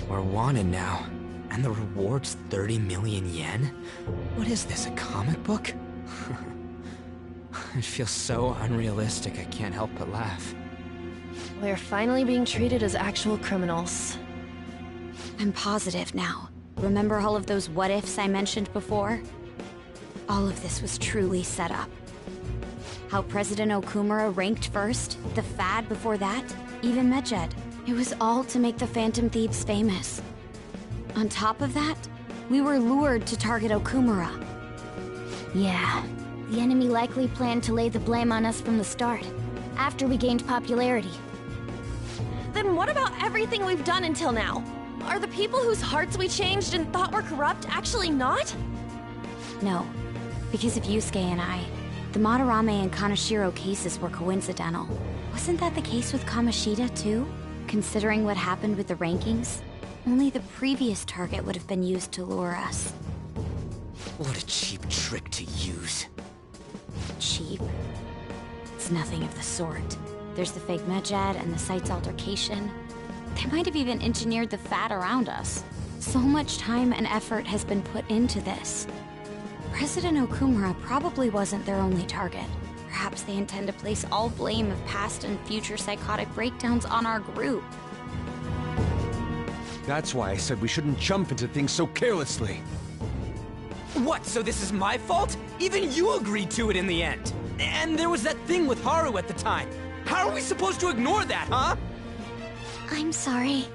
We're wanted now, and the reward's 30 million yen? What is this, a comic book? It feels so unrealistic I can't help but laugh. We're finally being treated as actual criminals. I'm positive now. Remember all of those what-ifs I mentioned before? All of this was truly set up. How President Okumura ranked first, the Fad before that, even Medjed. It was all to make the Phantom Thieves famous. On top of that, we were lured to target Okumura. Yeah, the enemy likely planned to lay the blame on us from the start, after we gained popularity. Then what about everything we've done until now? Are the people whose hearts we changed and thought were corrupt actually not? No, because of Yusuke and I, the Madarame and Kaneshiro cases were coincidental. Wasn't that the case with Kamoshida too? Considering what happened with the rankings, only the previous target would have been used to lure us. What a cheap trick to use. Cheap? It's nothing of the sort. There's the fake Medjed and the site's altercation. They might have even engineered the Fad around us. So much time and effort has been put into this. President Okumura probably wasn't their only target. Perhaps they intend to place all blame of past and future psychotic breakdowns on our group. That's why I said we shouldn't jump into things so carelessly. What, so this is my fault? Even you agreed to it in the end. And there was that thing with Haru at the time. How are we supposed to ignore that, huh? I'm sorry.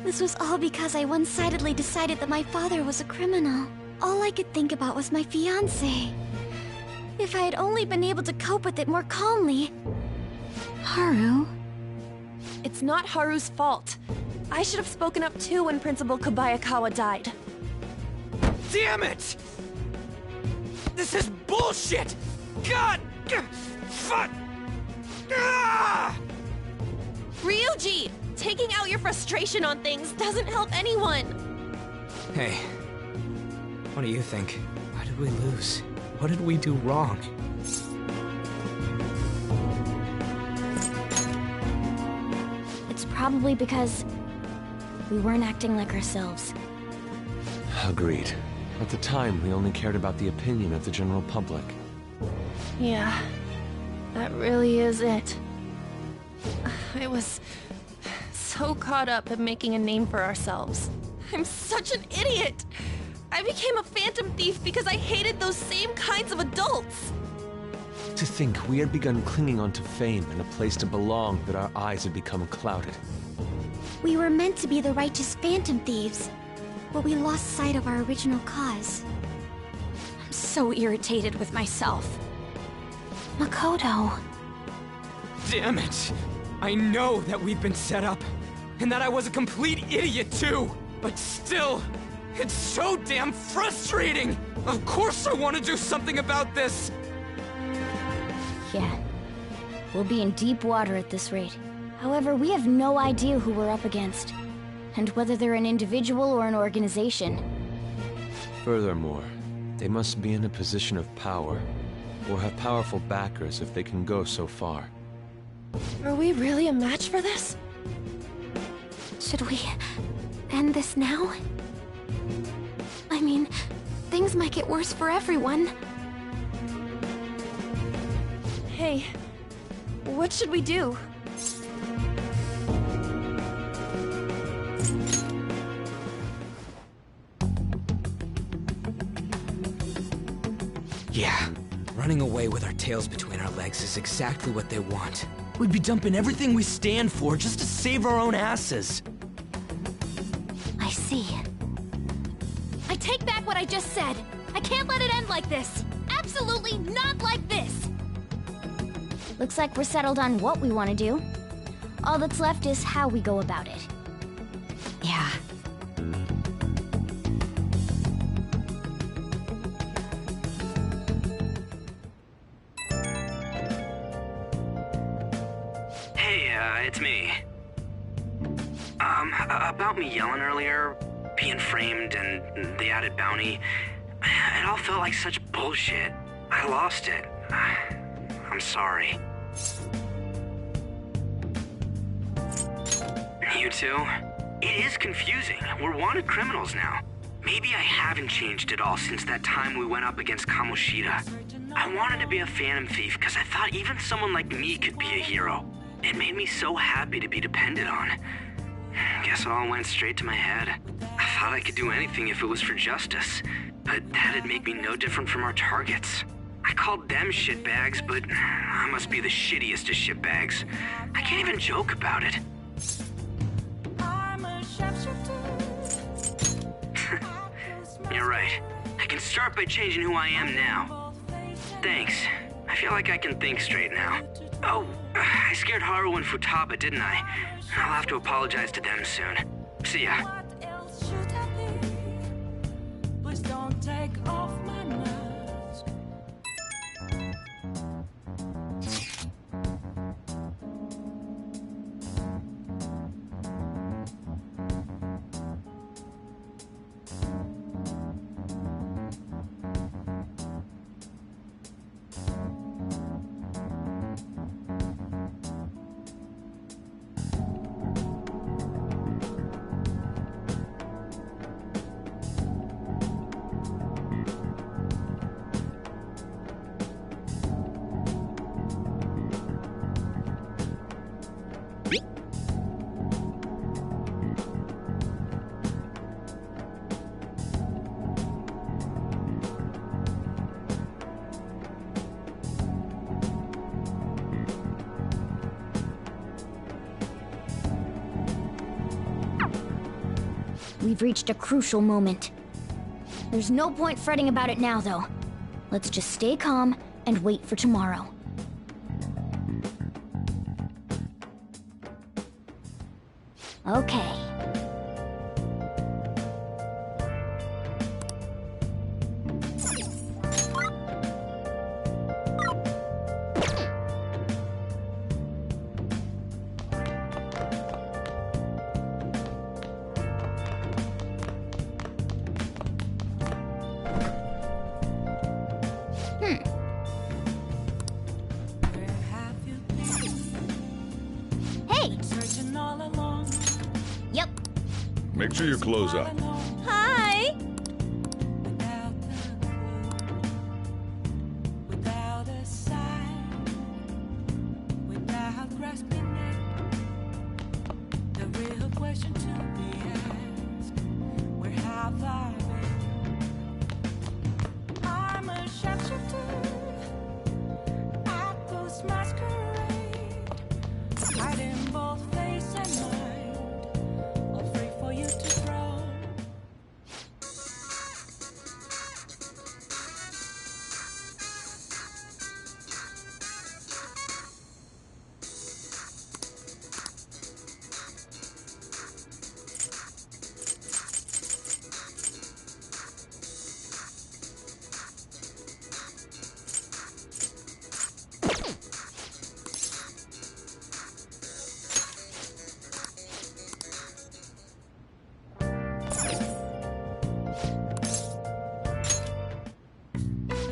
This was all because I one-sidedly decided that my father was a criminal. All I could think about was my fiancé. If I had only been able to cope with it more calmly. Haru? It's not Haru's fault. I should have spoken up too when Principal Kobayakawa died. Damn it! This is bullshit! God! Fuck! Ah! Ryuji! Taking out your frustration on things doesn't help anyone! Hey, what do you think? Why did we lose? What did we do wrong? It's probably because we weren't acting like ourselves. Agreed. At the time, we only cared about the opinion of the general public. Yeah, that really is it. I was so caught up in making a name for ourselves. I'm such an idiot! I became a phantom thief because I hated those same kinds of adults! To think we had begun clinging onto fame and a place to belong that our eyes had become clouded. We were meant to be the righteous phantom thieves, but we lost sight of our original cause. I'm so irritated with myself. Makoto. Damn it! I know that we've been set up, and that I was a complete idiot too! But still, it's so damn frustrating! Of course I want to do something about this! Yeah. We'll be in deep water at this rate. However, we have no idea who we're up against, and whether they're an individual or an organization. Furthermore, they must be in a position of power, or have powerful backers if they can go so far. Are we really a match for this? Should we end this now? I mean, things might get worse for everyone. Hey, what should we do? Yeah, running away with our tails between our legs is exactly what they want. We'd be dumping everything we stand for just to save our own asses. I see. I take back what I just said. I can't let it end like this. Absolutely not like this. Looks like we're settled on what we want to do. All that's left is how we go about it. Yeah. Hey, it's me. About me yelling earlier, being framed, and the added bounty, it all felt like such bullshit. I lost it. I'm sorry. You too? It is confusing. We're wanted criminals now. Maybe I haven't changed at all since that time we went up against Kamoshida. I wanted to be a phantom thief because I thought even someone like me could be a hero. It made me so happy to be depended on. Guess it all went straight to my head. I thought I could do anything if it was for justice, but that'd make me no different from our targets. I called them shitbags, but I must be the shittiest of shitbags. I can't even joke about it. You're right. I can start by changing who I am now. Thanks. I feel like I can think straight now. Oh, I scared Haru and Futaba, didn't I? I'll have to apologize to them soon. See ya. What else should I be? Please don't take off my mask. We've reached a crucial moment. There's no point fretting about it now, though. Let's just stay calm and wait for tomorrow. Okay. Hey! Searching all along. Yep. Make sure your clothes up. Hi! Without a sign, without grasping it, the real question to be asked: where have I been? I'm a sharpshooter.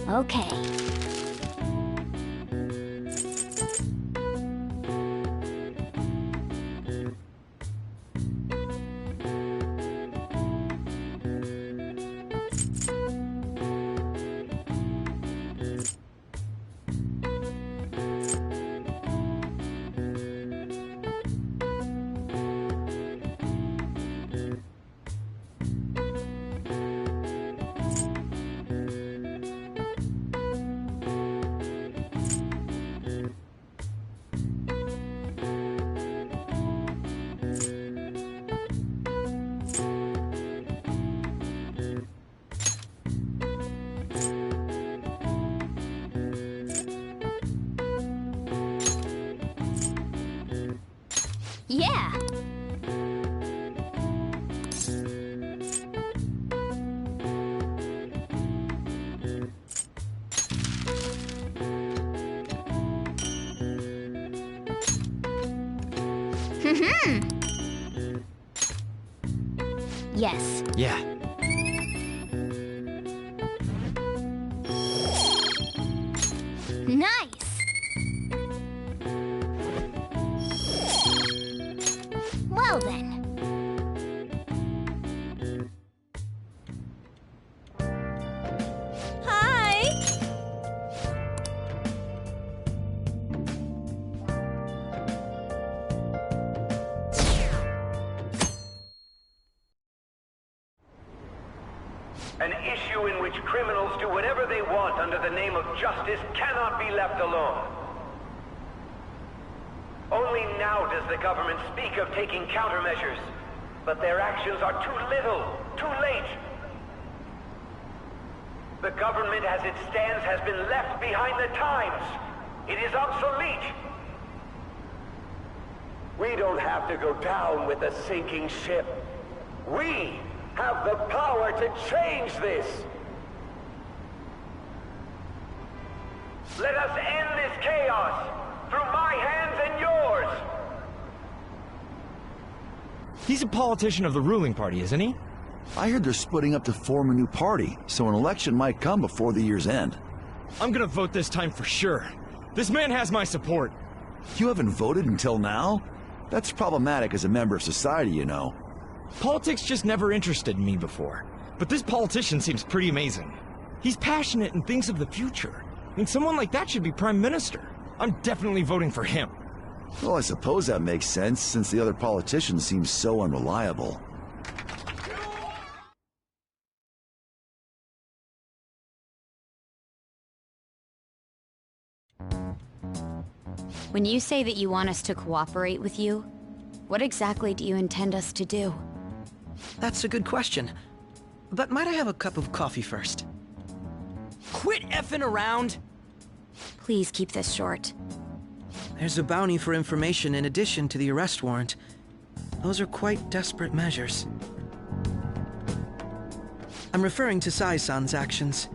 Okay. Yeah! Yes. Yeah. Nice! Well then. Hi! An issue in which criminals do whatever they want under the name of justice cannot be left alone. Only now does the government speak of taking countermeasures, but their actions are too little, too late. The government as it stands has been left behind the times. It is obsolete. We don't have to go down with a sinking ship. We have the power to change this. Let us end this chaos through my hands and yours. He's a politician of the ruling party, isn't he? I heard they're splitting up to form a new party, so an election might come before the year's end. I'm gonna vote this time for sure. This man has my support. You haven't voted until now? That's problematic as a member of society, you know. Politics just never interested me before. But this politician seems pretty amazing. He's passionate and thinks of the future. I mean, someone like that should be prime minister. I'm definitely voting for him. Well, I suppose that makes sense, since the other politicians seem so unreliable. When you say that you want us to cooperate with you, what exactly do you intend us to do? That's a good question. But might I have a cup of coffee first? Quit effing around! Please keep this short. There's a bounty for information in addition to the arrest warrant. Those are quite desperate measures. I'm referring to Sai-san's actions.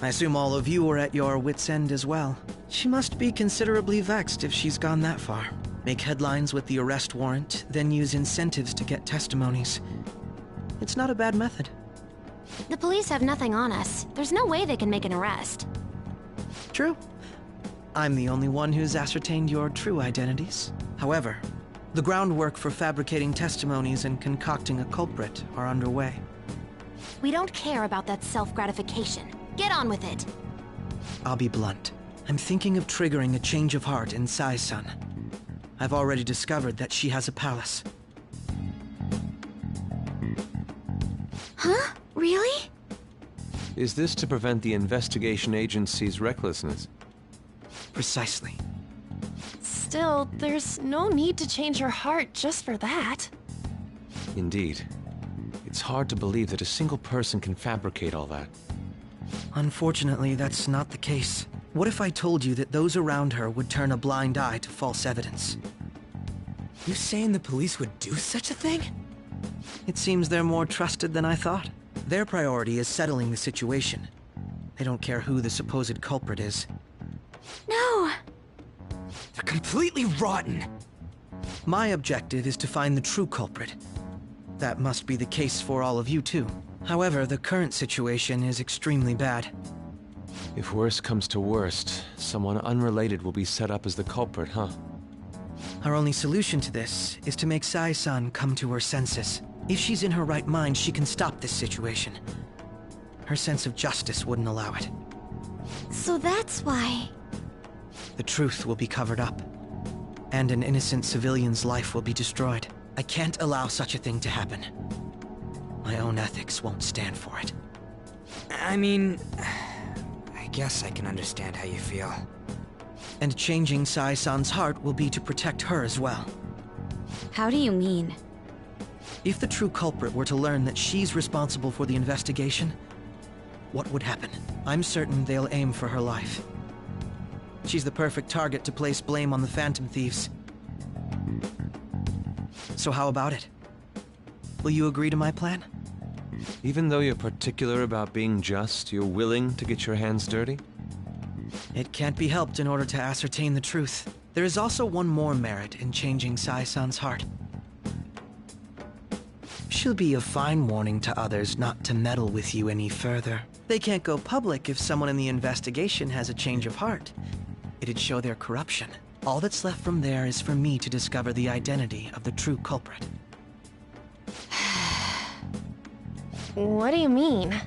I assume all of you are at your wits' end as well. She must be considerably vexed if she's gone that far. Make headlines with the arrest warrant, then use incentives to get testimonies. It's not a bad method. The police have nothing on us. There's no way they can make an arrest. True. I'm the only one who's ascertained your true identities. However, the groundwork for fabricating testimonies and concocting a culprit are underway. We don't care about that self-gratification. Get on with it. I'll be blunt. I'm thinking of triggering a change of heart in Sai-san. I've already discovered that she has a palace. Huh? Really? Is this to prevent the investigation agency's recklessness? Precisely. Still, there's no need to change her heart just for that. Indeed. It's hard to believe that a single person can fabricate all that. Unfortunately, that's not the case. What if I told you that those around her would turn a blind eye to false evidence? You saying the police would do such a thing? It seems they're more trusted than I thought. Their priority is settling the situation. They don't care who the supposed culprit is. No! They're completely rotten! My objective is to find the true culprit. That must be the case for all of you too. However, the current situation is extremely bad. If worst comes to worst, someone unrelated will be set up as the culprit, huh? Our only solution to this is to make Sai-san come to her senses. If she's in her right mind, she can stop this situation. Her sense of justice wouldn't allow it. So that's why... The truth will be covered up, and an innocent civilian's life will be destroyed. I can't allow such a thing to happen. My own ethics won't stand for it. I mean, I guess I can understand how you feel. And changing Sai-san's heart will be to protect her as well. How do you mean? If the true culprit were to learn that she's responsible for the investigation, what would happen? I'm certain they'll aim for her life. She's the perfect target to place blame on the Phantom Thieves. So how about it? Will you agree to my plan? Even though you're particular about being just, you're willing to get your hands dirty? It can't be helped in order to ascertain the truth. There is also one more merit in changing Sai-san's heart. She'll be a fine warning to others not to meddle with you any further. They can't go public if someone in the investigation has a change of heart. It'd show their corruption. All that's left from there is for me to discover the identity of the true culprit. What do you mean?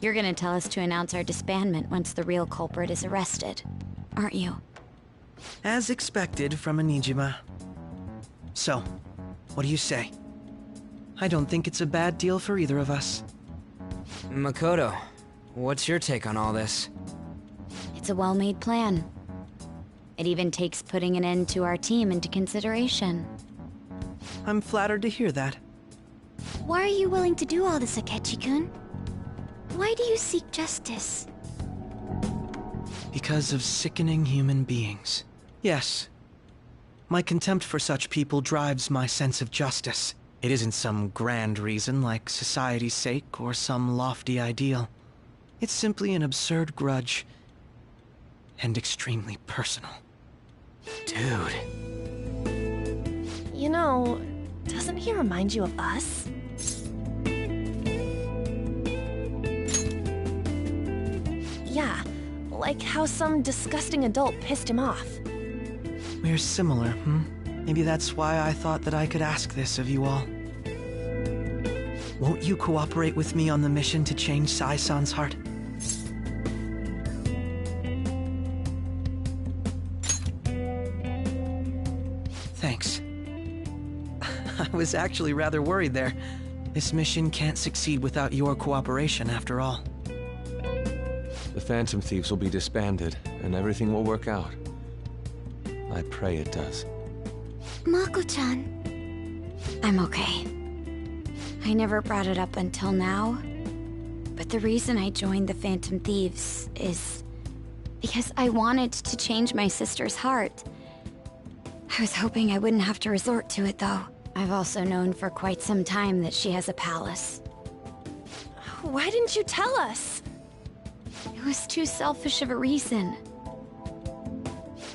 You're gonna tell us to announce our disbandment once the real culprit is arrested, aren't you? As expected from a Nijima. So, what do you say? I don't think it's a bad deal for either of us. Makoto, what's your take on all this? It's a well-made plan. It even takes putting an end to our team into consideration. I'm flattered to hear that. Why are you willing to do all this, Akechi-kun? Why do you seek justice? Because of sickening human beings. Yes. My contempt for such people drives my sense of justice. It isn't some grand reason like society's sake or some lofty ideal. It's simply an absurd grudge. And extremely personal. Dude. You know, doesn't he remind you of us? Yeah, like how some disgusting adult pissed him off. We're similar, Maybe that's why I thought that I could ask this of you all. Won't you cooperate with me on the mission to change Sai-san's heart? Thanks. I was actually rather worried there. This mission can't succeed without your cooperation, after all. The Phantom Thieves will be disbanded, and everything will work out. I pray it does. Mako-chan. I'm okay. I never brought it up until now, but the reason I joined the Phantom Thieves is because I wanted to change my sister's heart. I was hoping I wouldn't have to resort to it, though. I've also known for quite some time that she has a palace. Why didn't you tell us? It was too selfish of a reason.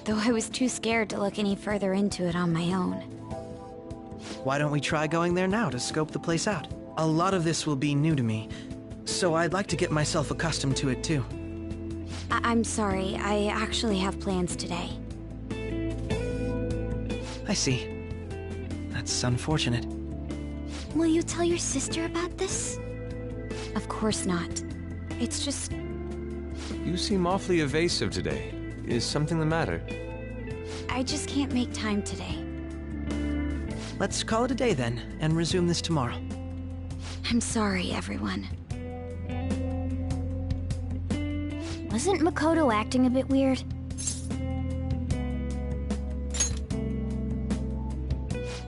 Though I was too scared to look any further into it on my own. Why don't we try going there now to scope the place out? A lot of this will be new to me, so I'd like to get myself accustomed to it too. I'm sorry, I actually have plans today. I see. That's unfortunate. Will you tell your sister about this? Of course not. It's just... You seem awfully evasive today. Is something the matter? I just can't make time today. Let's call it a day then, and resume this tomorrow. I'm sorry, everyone. Wasn't Makoto acting a bit weird?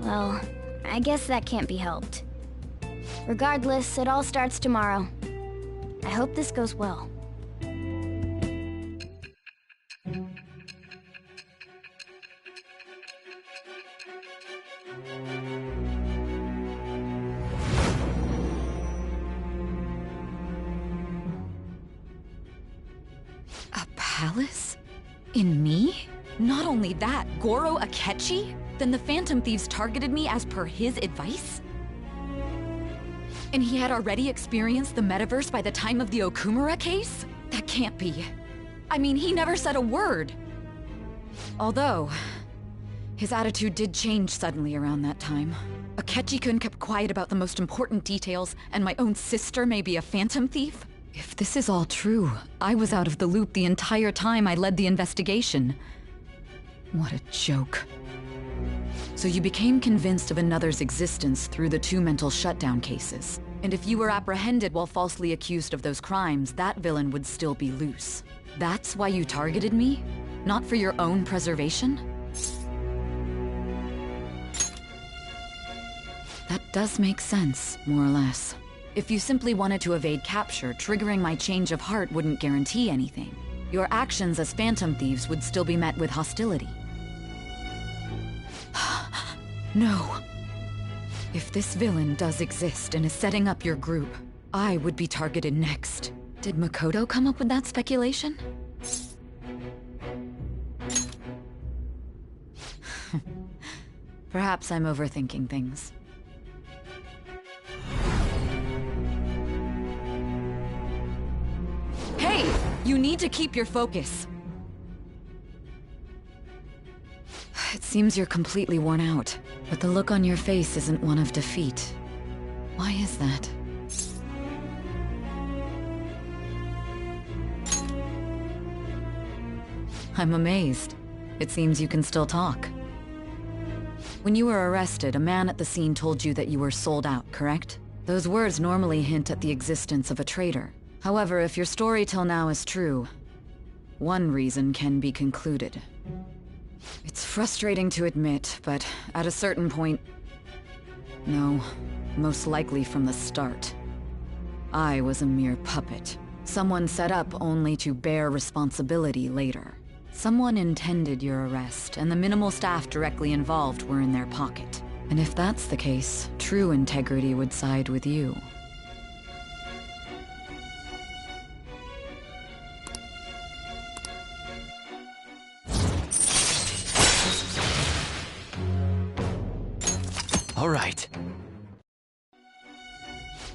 Well, I guess that can't be helped. Regardless, it all starts tomorrow. I hope this goes well. A palace? In me? Not only that, Goro Akechi? Then the Phantom Thieves targeted me as per his advice? And he had already experienced the metaverse by the time of the Okumura case? That can't be. I mean, he never said a word. Although, his attitude did change suddenly around that time. Akechi-kun kept quiet about the most important details, and my own sister may be a phantom thief? If this is all true, I was out of the loop the entire time I led the investigation. What a joke. So you became convinced of another's existence through the 2 mental shutdown cases. And if you were apprehended while falsely accused of those crimes, that villain would still be loose. That's why you targeted me? Not for your own preservation? That does make sense, more or less. If you simply wanted to evade capture, triggering my change of heart wouldn't guarantee anything. Your actions as phantom thieves would still be met with hostility. No. If this villain does exist and is setting up your group, I would be targeted next. Did Makoto come up with that speculation? Perhaps I'm overthinking things. Hey! You need to keep your focus. It seems you're completely worn out, but the look on your face isn't one of defeat. Why is that? I'm amazed. It seems you can still talk. When you were arrested, a man at the scene told you that you were sold out, correct? Those words normally hint at the existence of a traitor. However, if your story till now is true, one reason can be concluded. It's frustrating to admit, but at a certain point... No, most likely from the start. I was a mere puppet. Someone set up only to bear responsibility later. Someone intended your arrest, and the minimal staff directly involved were in their pocket. And if that's the case, true integrity would side with you. All right.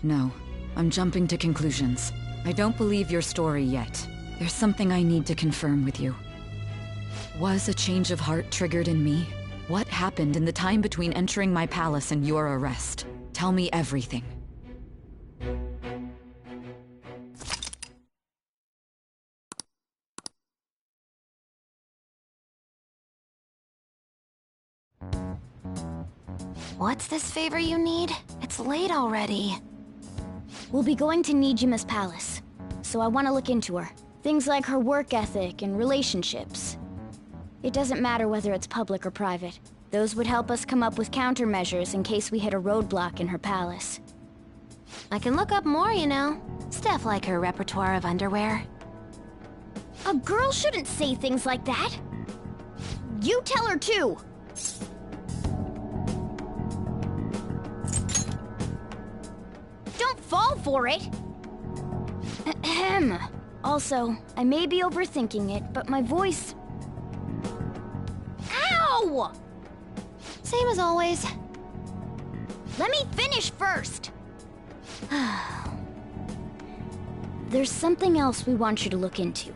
No, I'm jumping to conclusions. I don't believe your story yet. There's something I need to confirm with you. Was a change of heart triggered in me? What happened in the time between entering my palace and your arrest? Tell me everything. What's this favor you need? It's late already. We'll be going to Nijima's palace, so I want to look into her. Things like her work ethic and relationships. It doesn't matter whether it's public or private. Those would help us come up with countermeasures in case we hit a roadblock in her palace. I can look up more, you know. Stuff like her repertoire of underwear. A girl shouldn't say things like that. You tell her too. Don't fall for it. Ahem. Also, I may be overthinking it, but my voice... Ow! Same as always. Let me finish first. There's something else we want you to look into.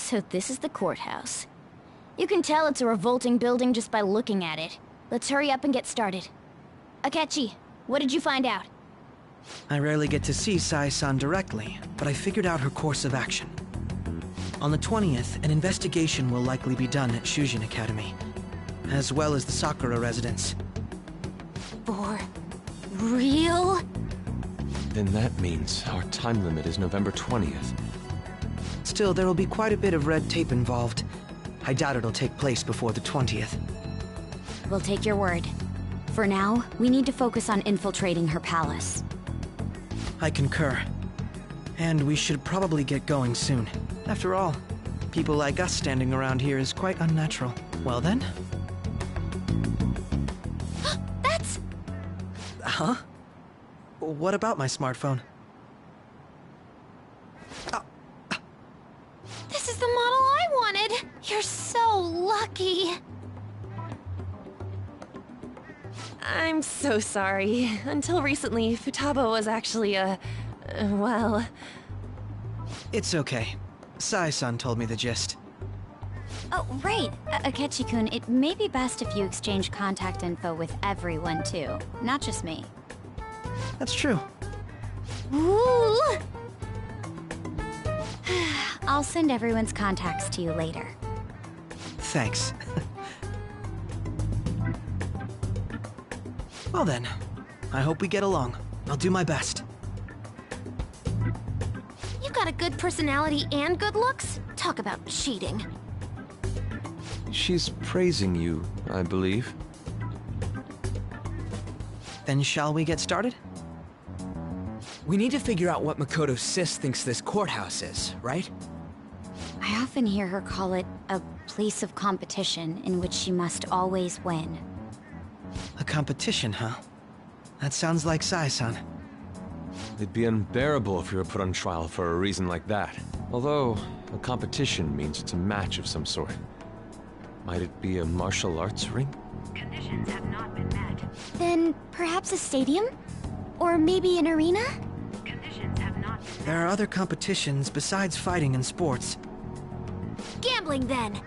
So this is the courthouse. You can tell it's a revolting building just by looking at it. Let's hurry up and get started. Akechi, what did you find out? I rarely get to see Sai-san directly, but I figured out her course of action. On the 20th, an investigation will likely be done at Shujin Academy, as well as the Sakura residence. For real? Then that means our time limit is November 20th. Still, there will be quite a bit of red tape involved. I doubt it'll take place before the 20th. We'll take your word. For now, we need to focus on infiltrating her palace. I concur. And we should probably get going soon. After all, people like us standing around here is quite unnatural. Well then? That's... Huh? What about my smartphone? This is the model I wanted! You're so lucky! I'm so sorry. Until recently, Futaba was actually well... It's okay. Sai-san told me the gist. Oh, right. Akechi-kun, it may be best if you exchange contact info with everyone, too. Not just me. That's true. Ooh! I'll send everyone's contacts to you later. Thanks. Well then, I hope we get along. I'll do my best. You got a good personality and good looks? Talk about cheating. She's praising you, I believe. Then shall we get started? We need to figure out what Makoto Sis thinks this courthouse is, right? I often hear her call it a place of competition in which she must always win. A competition, huh? That sounds like Sai-san. It'd be unbearable if you were put on trial for a reason like that. Although, a competition means it's a match of some sort. Might it be a martial arts ring? Conditions have not been met. Then perhaps a stadium? Or maybe an arena? Conditions have not been met. There are other competitions besides fighting and sports. Gambling, then!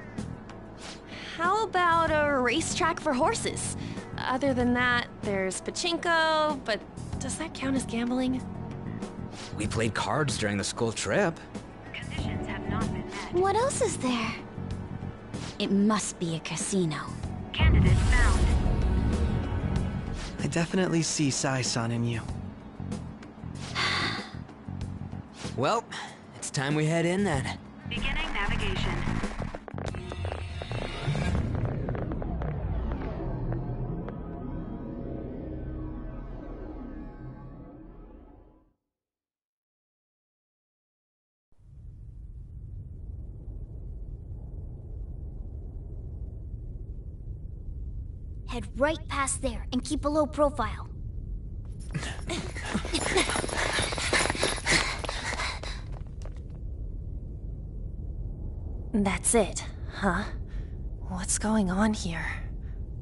How about a racetrack for horses? Other than that, there's pachinko, but does that count as gambling? We played cards during the school trip. Conditions have not been met. What else is there? It must be a casino. Candidate found. I definitely see Sai-san in you. Well, it's time we head in then. Beginning navigation. Head right past there and keep a low profile. That's it, huh? What's going on here?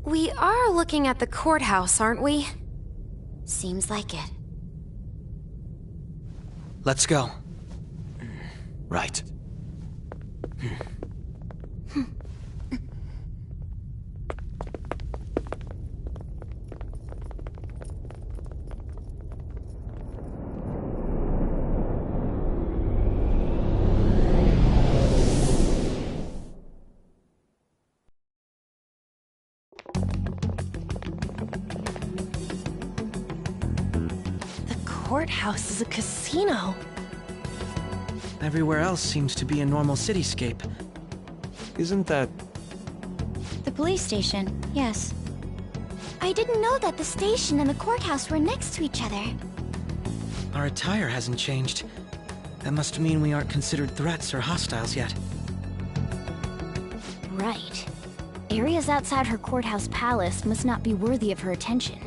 We are looking at the courthouse, aren't we? Seems like it. Let's go. Right. Courthouse is a casino. Everywhere else seems to be a normal cityscape. Isn't that... The police station, yes. I didn't know that the station and the courthouse were next to each other. Our attire hasn't changed. That must mean we aren't considered threats or hostiles yet. Right. Areas outside her courthouse palace must not be worthy of her attention.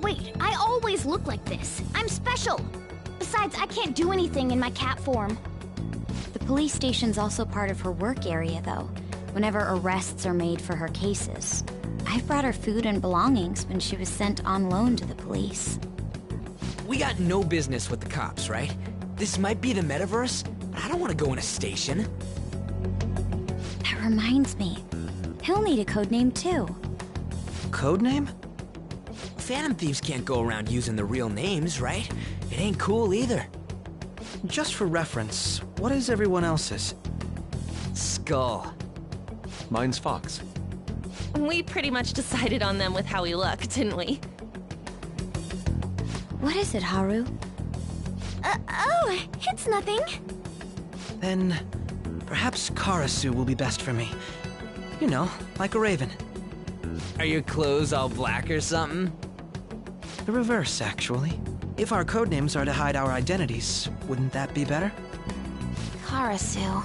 Wait, I always look like this. I'm special! Besides, I can't do anything in my cat form. The police station's also part of her work area, though, whenever arrests are made for her cases. I've brought her food and belongings when she was sent on loan to the police. We got no business with the cops, right? This might be the metaverse, but I don't want to go in a station. That reminds me. He'll need a code name too. Code name? Phantom thieves can't go around using their real names, right? It ain't cool either. Just for reference, what is everyone else's? Skull. Mine's Fox. We pretty much decided on them with how we look, didn't we? What is it, Haru? Oh, it's nothing. Then, perhaps Karasu will be best for me. You know, like a raven. Are your clothes all black or something? The reverse, actually. If our codenames are to hide our identities, wouldn't that be better? Karasu.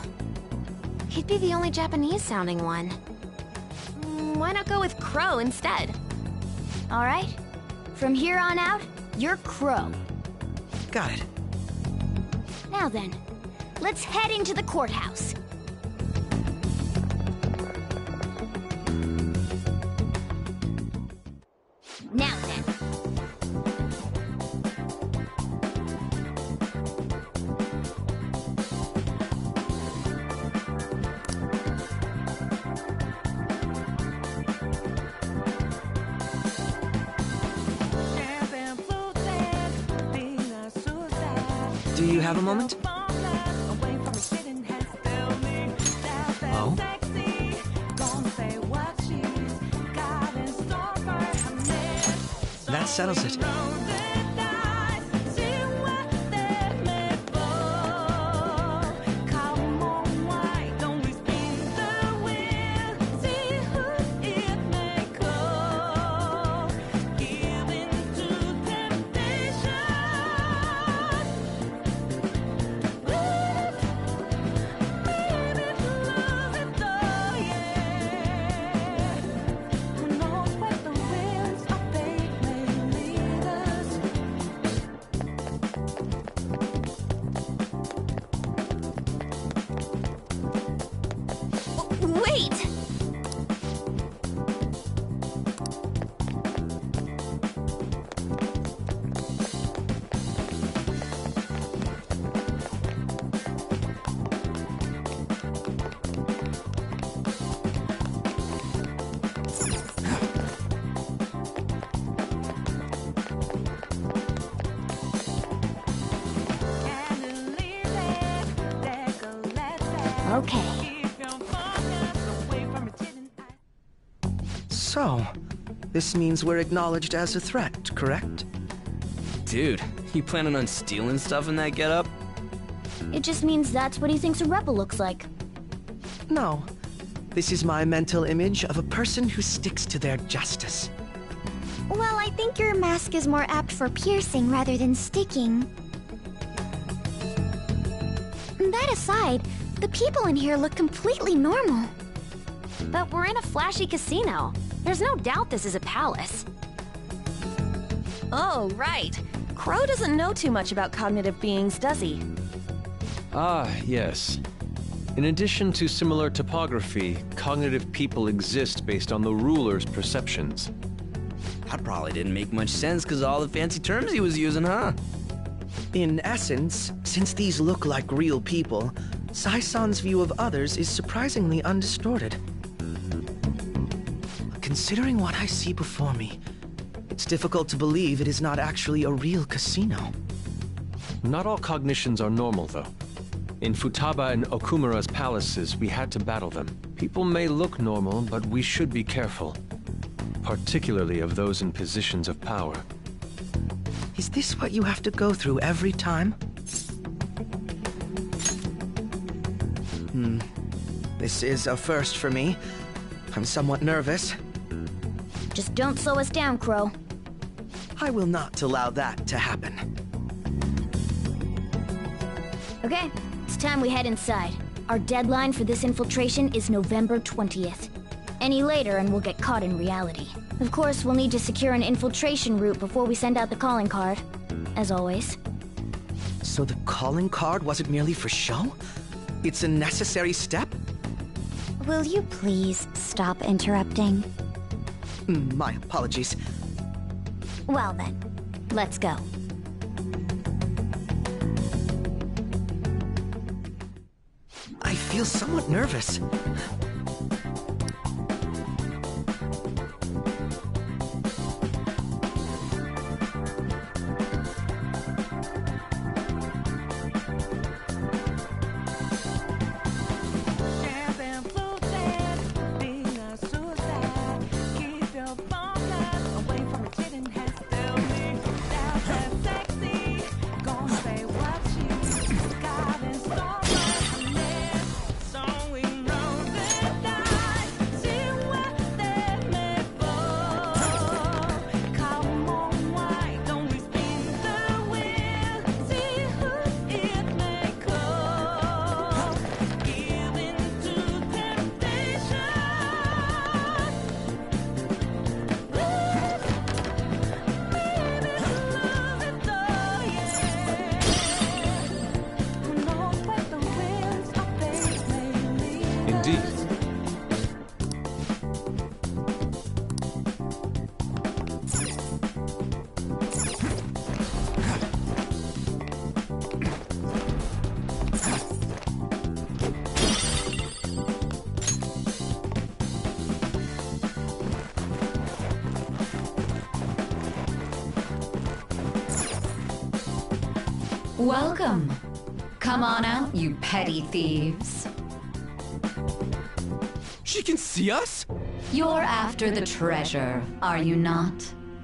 He'd be the only Japanese-sounding one. Why not go with Crow instead? All right. From here on out, you're Crow. Got it. Now then, let's head into the courthouse. Now then. Do you have a moment? Oh? That settles it. Wait! Okay. So, this means we're acknowledged as a threat, correct? Dude, you planning on stealing stuff in that getup? It just means that's what he thinks a rebel looks like. No. This is my mental image of a person who sticks to their justice. Well, I think your mask is more apt for piercing rather than sticking. That aside, the people in here look completely normal. But we're in a flashy casino. There's no doubt this is a palace. Oh, right. Crow doesn't know too much about cognitive beings, does he? Ah, yes. In addition to similar topography, cognitive people exist based on the ruler's perceptions. That probably didn't make much sense because of all the fancy terms he was using, huh? In essence, since these look like real people, Sai-san's view of others is surprisingly undistorted. Considering what I see before me, it's difficult to believe it is not actually a real casino. Not all cognitions are normal, though. In Futaba and Okumura's palaces, we had to battle them. People may look normal, but we should be careful. Particularly of those in positions of power. Is this what you have to go through every time? This is a first for me. I'm somewhat nervous. Just don't slow us down, Crow. I will not allow that to happen. Okay, it's time we head inside. Our deadline for this infiltration is November 20th. Any later and we'll get caught in reality. Of course, we'll need to secure an infiltration route before we send out the calling card. As always. So the calling card wasn't merely for show? It's a necessary step? Will you please stop interrupting? My apologies. Well then, let's go. feel somewhat nervous. Welcome. Come on out, you petty thieves. She can see us? You're after the treasure, are you not?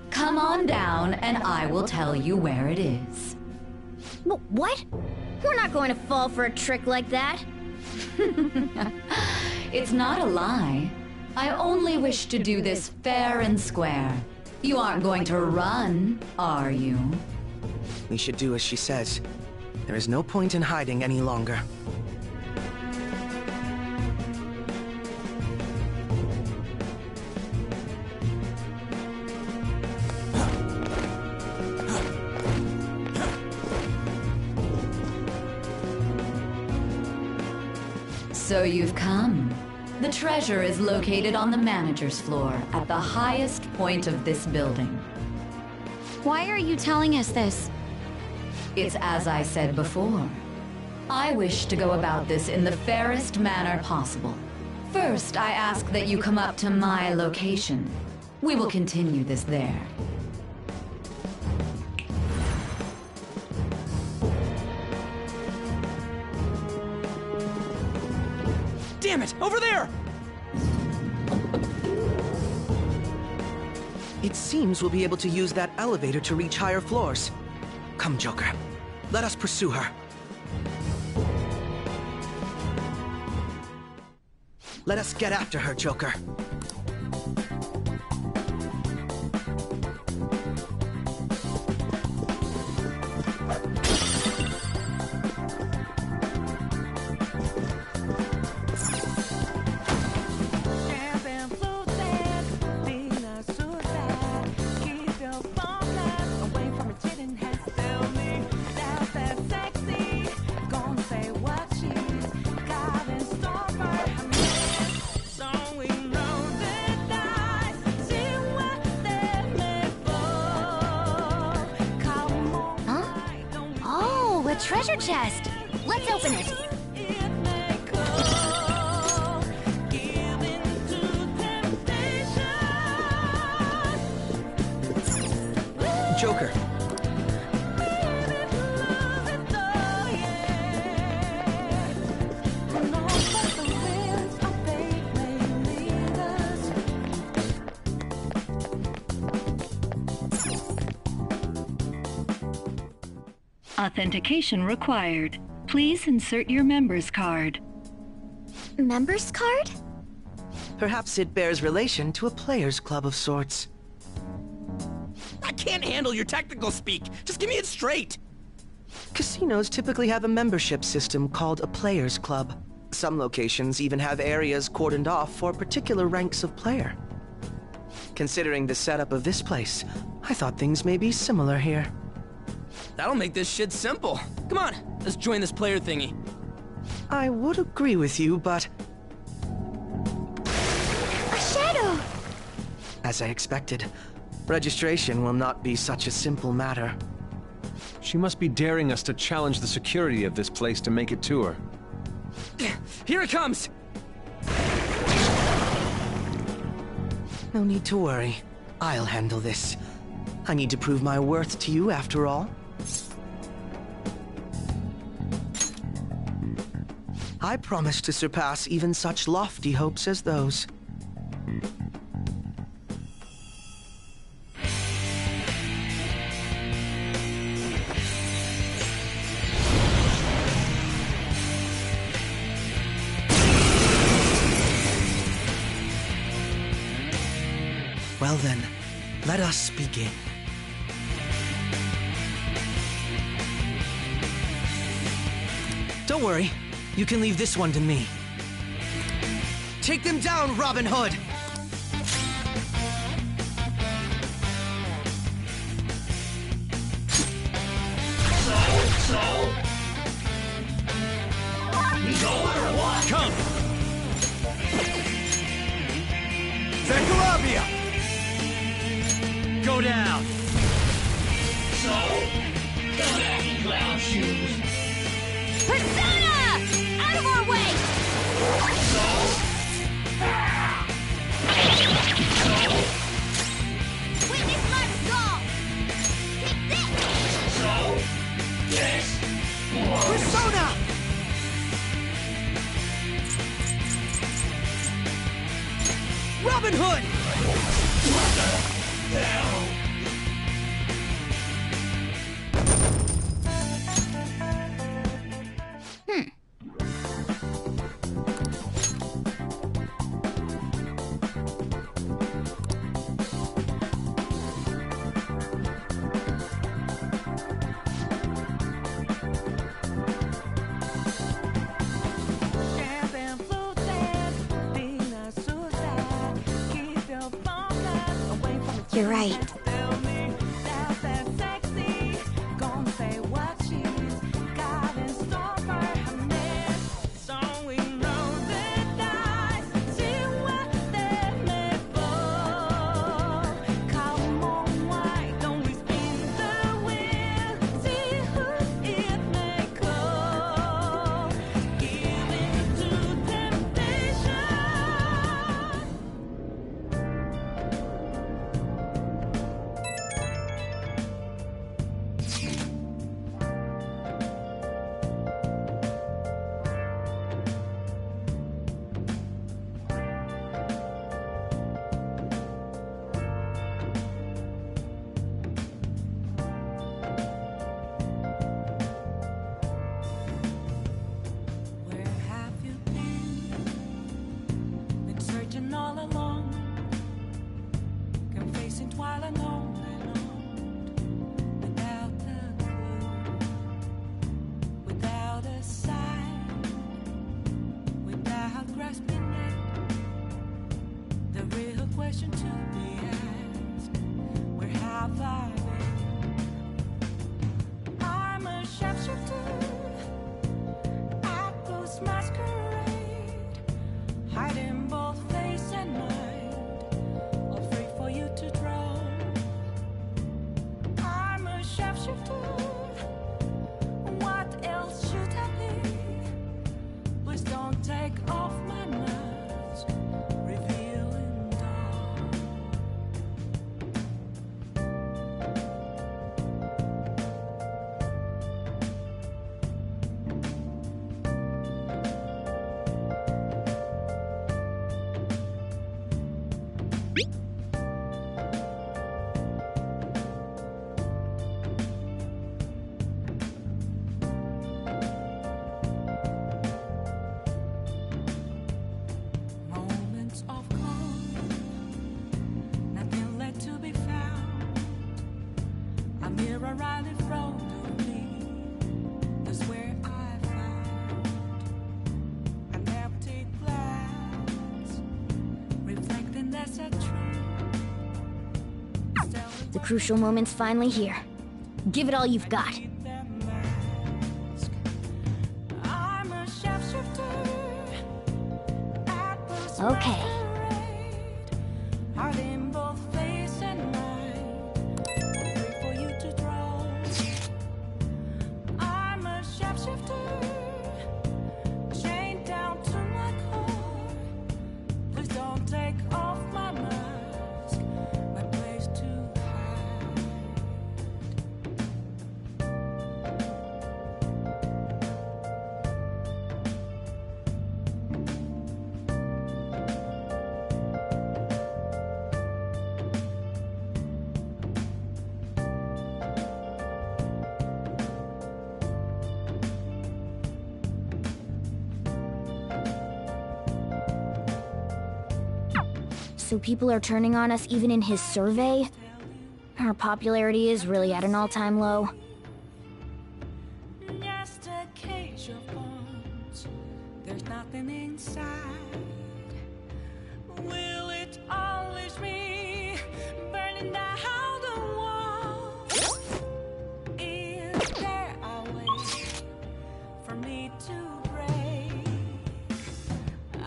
Come on down and I will tell you where it is. What? We're not going to fall for a trick like that. It's not a lie. I only wish to do this fair and square. You aren't going to run, are you? We should do as she says. There is no point in hiding any longer. So you've come. The treasure is located on the manager's floor at the highest point of this building. Why are you telling us this? It's as I said before. I wish to go about this in the fairest manner possible. First, I ask that you come up to my location. We will continue this there. Damn it! Over there! It seems we'll be able to use that elevator to reach higher floors. Come, Joker. Let us pursue her. Let us get after her, Joker. Treasure chest! Let's open it! Joker. Authentication required. Please insert your member's card. Member's card? Perhaps it bears relation to a player's club of sorts. I can't handle your technical speak. Just give me it straight. Casinos typically have a membership system called a player's club. Some locations even have areas cordoned off for particular ranks of player. Considering the setup of this place, I thought things may be similar here. That'll make this shit simple. Come on, let's join this player thingy. I would agree with you, but... A shadow! As I expected, registration will not be such a simple matter. She must be daring us to challenge the security of this place to make it to her. Here it comes! No need to worry. I'll handle this. I need to prove my worth to you after all. I promise to surpass even such lofty hopes as those. Well then, let us begin. Don't worry, you can leave this one to me. Take them down, Robin Hood! Come! Zacharabia! Go down! So, come at me, clown shoes. Persona! Out of our way! Witness left go! Take this! So, yes. Persona! Robin Hood! What the hell? You're right. The crucial moment's finally here. Give it all you've got. Okay. I'm a shapeshifter. so people are turning on us even in his survey? Our popularity is really at an all-time low. Just a cage of bones. There's nothing inside. Will it always be burning down the walls? Is there a way for me to break?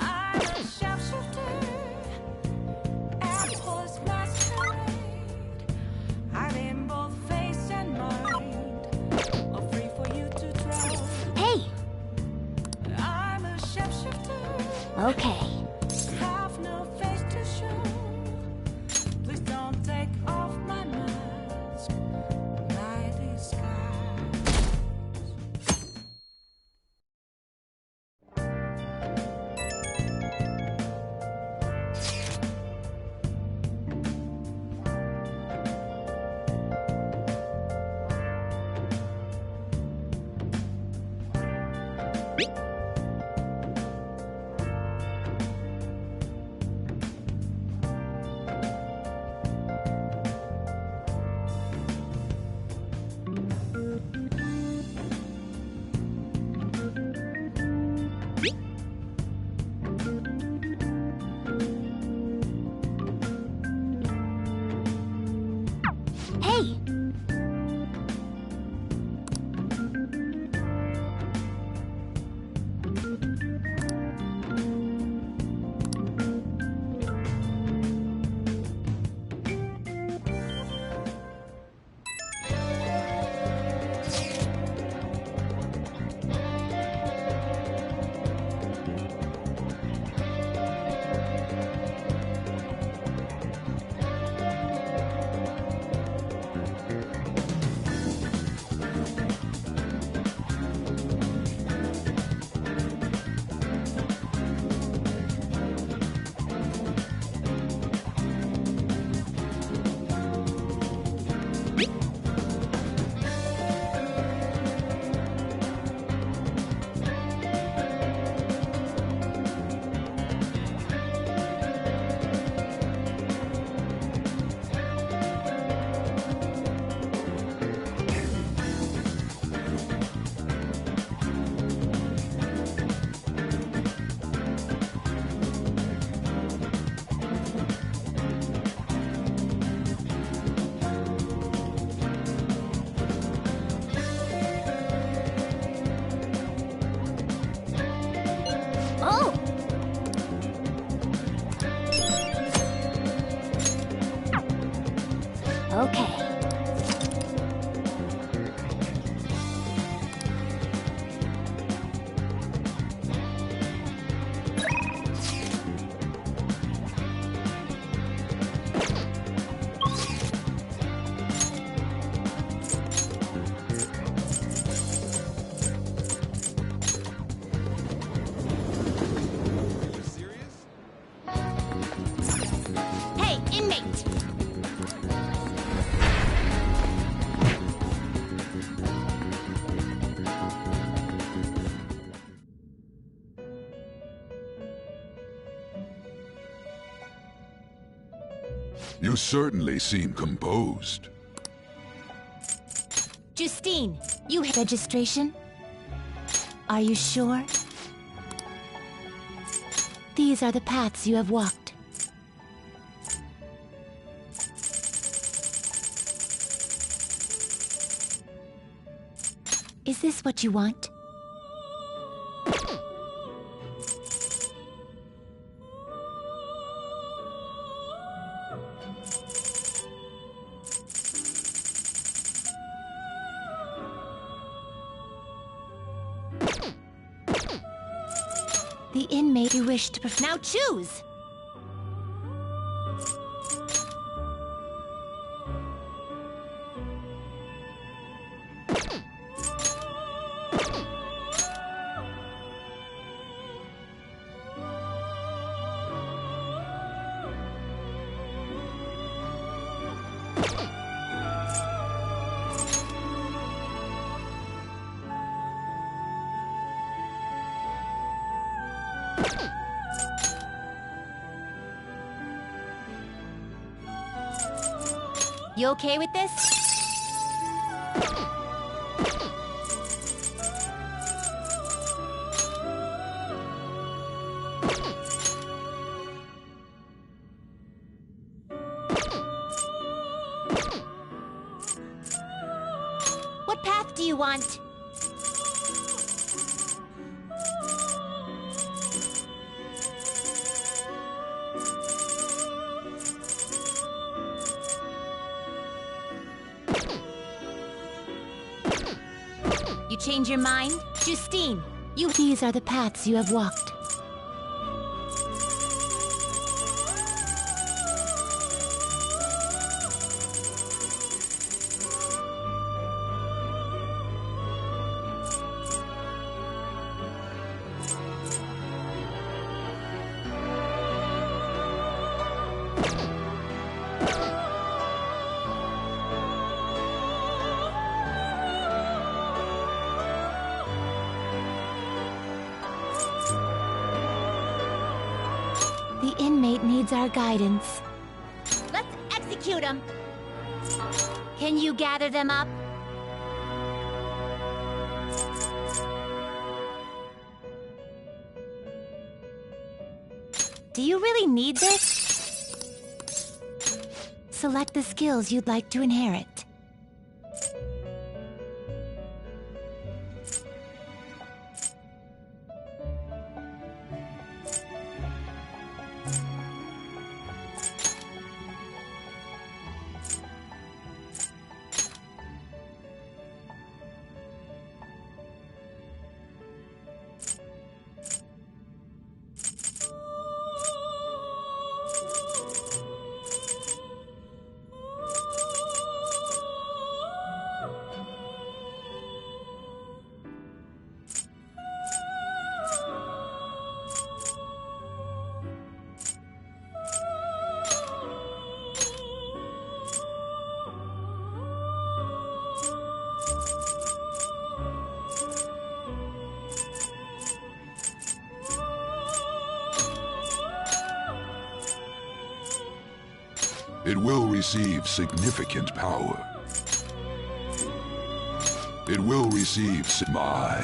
I'm a sharpshooter at post masquerade. I'm in both face and mind, all free for you to try. Hey! I'm a sharpshooter. Okay. Have no face to show. Please don't take off my mask, my disguise. Hey! Oh! Okay. Hey, inmate! You certainly seem composed. Justine, you have registration? Are you sure? These are the paths you have walked. Is this what you want? The inmate you wish to now choose! You okay with this? What path do you want? You change your mind? Justine, these are the paths you have walked. The inmate needs our guidance. Let's execute him! Can you gather them up? Do you really need this? Select the skills you'd like to inherit. It will receive significant power. It will receive my.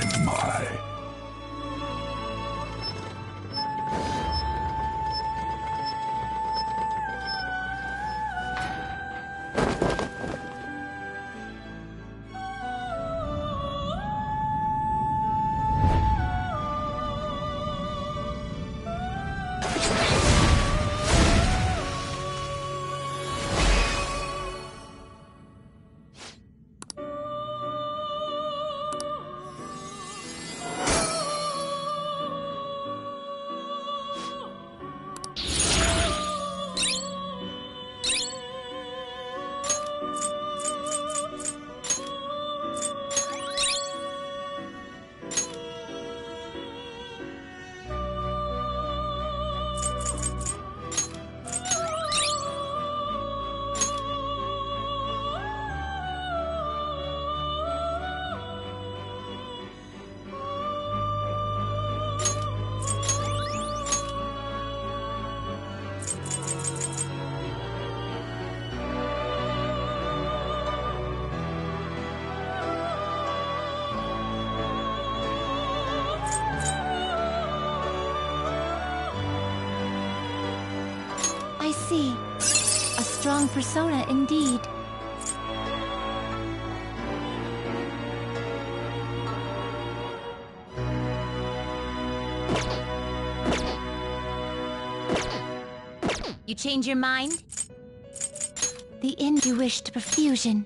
I see. A strong persona indeed. You change your mind? The end you wish to perfusion.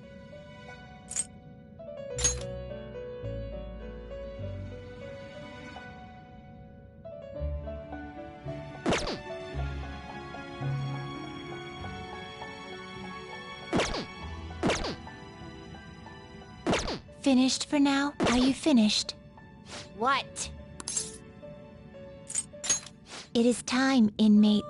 Finished for now? Are you finished? What? It is time, inmate.